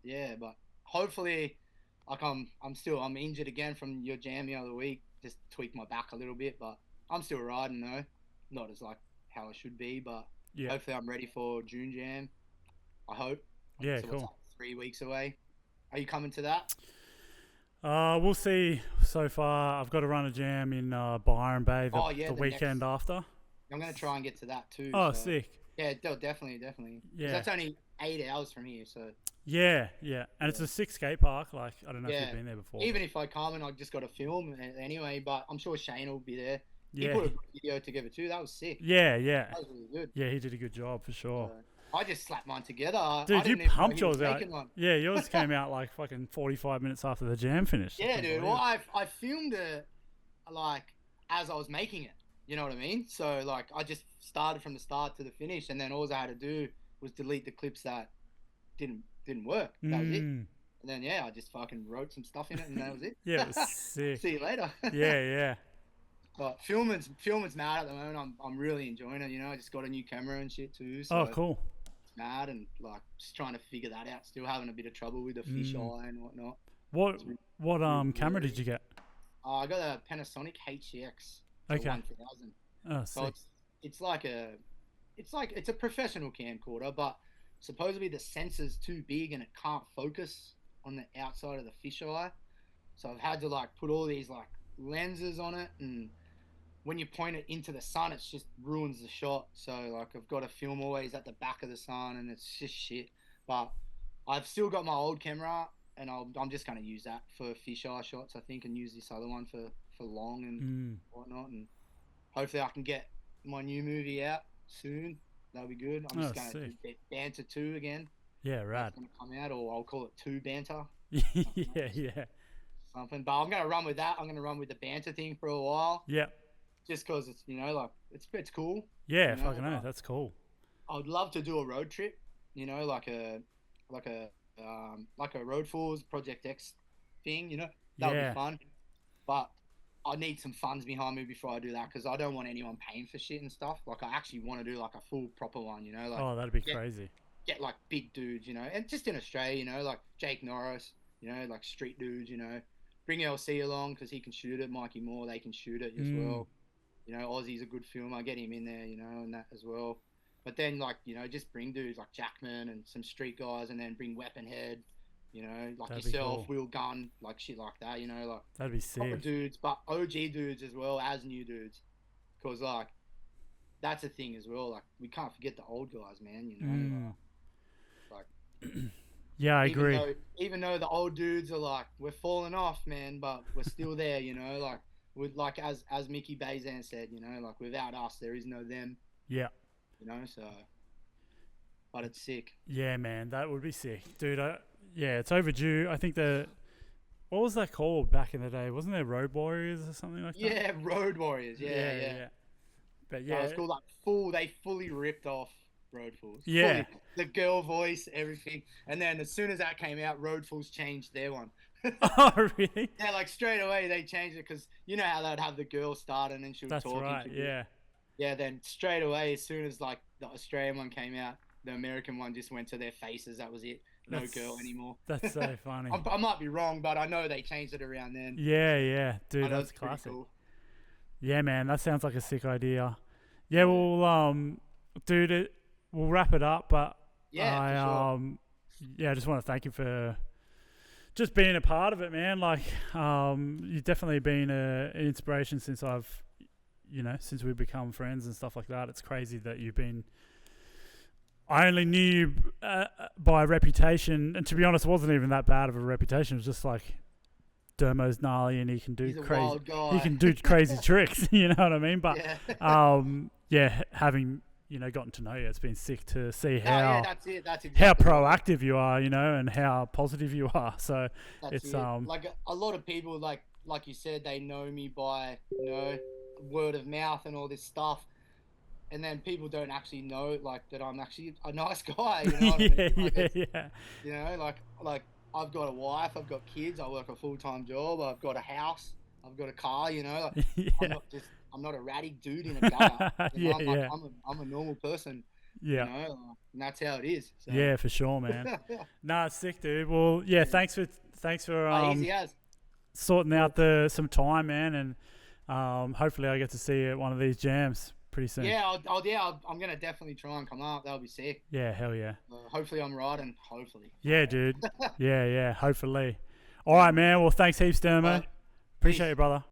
yeah, but hopefully, like I'm injured again from your jam the other week. Just tweaked my back a little bit, but I'm still riding though. Not as like how I should be, but Yeah, hopefully I'm ready for June jam. I hope. yeah, So what's cool. that? 3 weeks away. Are you coming to that? We'll see. So far, I've got to run a jam in Byron Bay Oh yeah, the the next. weekend after. I'm gonna try and get to that too. Oh, So sick. yeah, definitely. Because Yeah, that's only 8 hours from here. So yeah, yeah. And it's yeah, a sick skate park. Like, I don't know if you've yeah. been there before, but Even if I come and I just got to film anyway, but I'm sure Shane will be there. He yeah, put a good video together too. That was sick. yeah, yeah, That was really good. yeah. He did a good job for So sure. I just slapped mine together. I Dude, you didn't even know pumped he was yours out. making one. Yeah, yours came out like fucking 45 minutes after the jam finished. I Yeah, couldn't dude. believe Well, it. I filmed it like as I was making it. You know what I mean? So like I just started from the start to the finish, and then all I had to do was delete the clips that didn't work. That was it. Mm. And then yeah, I just fucking wrote some stuff in it, and that was it. Yeah, it was sick. See you later. Yeah, yeah. But filming's mad at the moment. I'm really enjoying it. You know, I just got a new camera and shit too, so Oh, cool. it's mad and like just trying to figure that out. Still having a bit of trouble with the fish Mm. eye and whatnot. What It's really, what really camera blurry. did you get? I got a Panasonic HX for Okay. 1000. Oh, So sick. it's like it's a professional camcorder, but supposedly the sensor's too big and it can't focus on the outside of the fisheye. So I've had to like put all these like lenses on it, and when you point it into the sun, it just ruins the shot. So like I've got to film always at the back of the sun, and it's just shit. But I've still got my old camera, and I'm just gonna use that for fisheye shots, I think, and use this other one for long and Mm. whatnot. And hopefully I can get my new movie out soon. That'll be good. I'm Oh, just gonna sick. do Banter 2 again. Yeah, That's rad. gonna come out, or I'll call it 2 Banter, Yeah, yeah. something. But I'm gonna run with that. I'm gonna run with the Banter thing for a while, Yeah. just because it's like it's cool. Yeah, You know, fucking know. That's cool. I would love to do a road trip. You know, like a like a Road Falls Project X thing. You know, that would Yeah. be fun. But I need some funds behind me before I do that because I don't want anyone paying for shit and stuff. Like I actually want to do like a full proper one. You know, like Oh, that'd be get crazy. get like big dudes. You know, and just in Australia, you know, like Jake Norris. You know, like street dudes. You know, bring LC along because he can shoot it. Mikey Moore, they can shoot it as Mm. well. You know, Ozzy's a good filmer. Get him in there, you know, and that as well. But then, like, you know, just bring dudes like Jackman and some street guys, and then bring Weaponhead, you know, like That'd be yourself, cool. Will Gunn, like shit like that, you know, like That'd be proper sick. dudes, but OG dudes as well as new dudes. Because, like, that's a thing as well. Like, we can't forget the old guys, man, you know. Mm. Like, Yeah, I even agree. though, even though the old dudes are like, we're falling off, man, but we're still there, you know, like, with like as Mickey Bazan said, you know, like without us there is no them, Yeah. you know. So, but it's sick. Yeah, man, that would be sick, dude. Yeah, it's overdue. I think what was that called back in the day? Wasn't there Road Warriors or something like that? Yeah, Road Warriors. Yeah. But No, yeah, it's called like They fully ripped off Road Fools. yeah. Fully. The girl voice, everything. And then as soon as that came out, Road Fools changed their one. Oh, really? Yeah, like straight away they changed it because you know how they'd have the girl start and then she would That's talk. right. Yeah. Yeah, then straight away, as soon as like the Australian one came out, the American one just went to their faces. That was it. No That's- girl anymore. That's so funny. I might be wrong, but I know they changed it around then. Yeah, yeah, I dude, know that's it's pretty classic. cool. Yeah, man, that sounds like a sick idea. Yeah, dude, we'll wrap it up. But Yeah, for sure. I just want to thank you for just being a part of it, man. Like, you've definitely been an inspiration since since we've become friends and stuff like that. It's crazy that you've been. I only knew you by reputation, and to be honest, it wasn't even that bad of a reputation. It was just like Dermo's gnarly and he can do He's a crazy. wild guy. He can do crazy tricks. You know what I mean? But Yeah. having gotten to know you, it's been sick to see No, yeah, how that's it. That's how exactly right. proactive you are, and how positive you are. So That's it's it. Like a lot of people, like you said, they know me by word of mouth and all this stuff, and then people don't actually know like that I'm actually a nice guy. You know what I yeah, mean? Like yeah, it's yeah, like I've got a wife, I've got kids, I work a full-time job, I've got a house, I've got a car. Like, yeah, I'm not a ratty dude in a gutter. yeah, I'm like yeah, I'm a normal person. yeah. And that's how it is. So Yeah, for sure, man. Nah, it's sick, dude. Well, yeah, yeah. thanks for Easy as. sorting out some time, man, and hopefully I get to see you at one of these jams pretty soon. Yeah, I'm gonna definitely try and come up. That'll be sick. Yeah, hell yeah. Hopefully I'm right, and hopefully. Yeah, dude. Yeah, hopefully. All right, man. Well, thanks heaps, Dermo. Peace. Appreciate you, brother.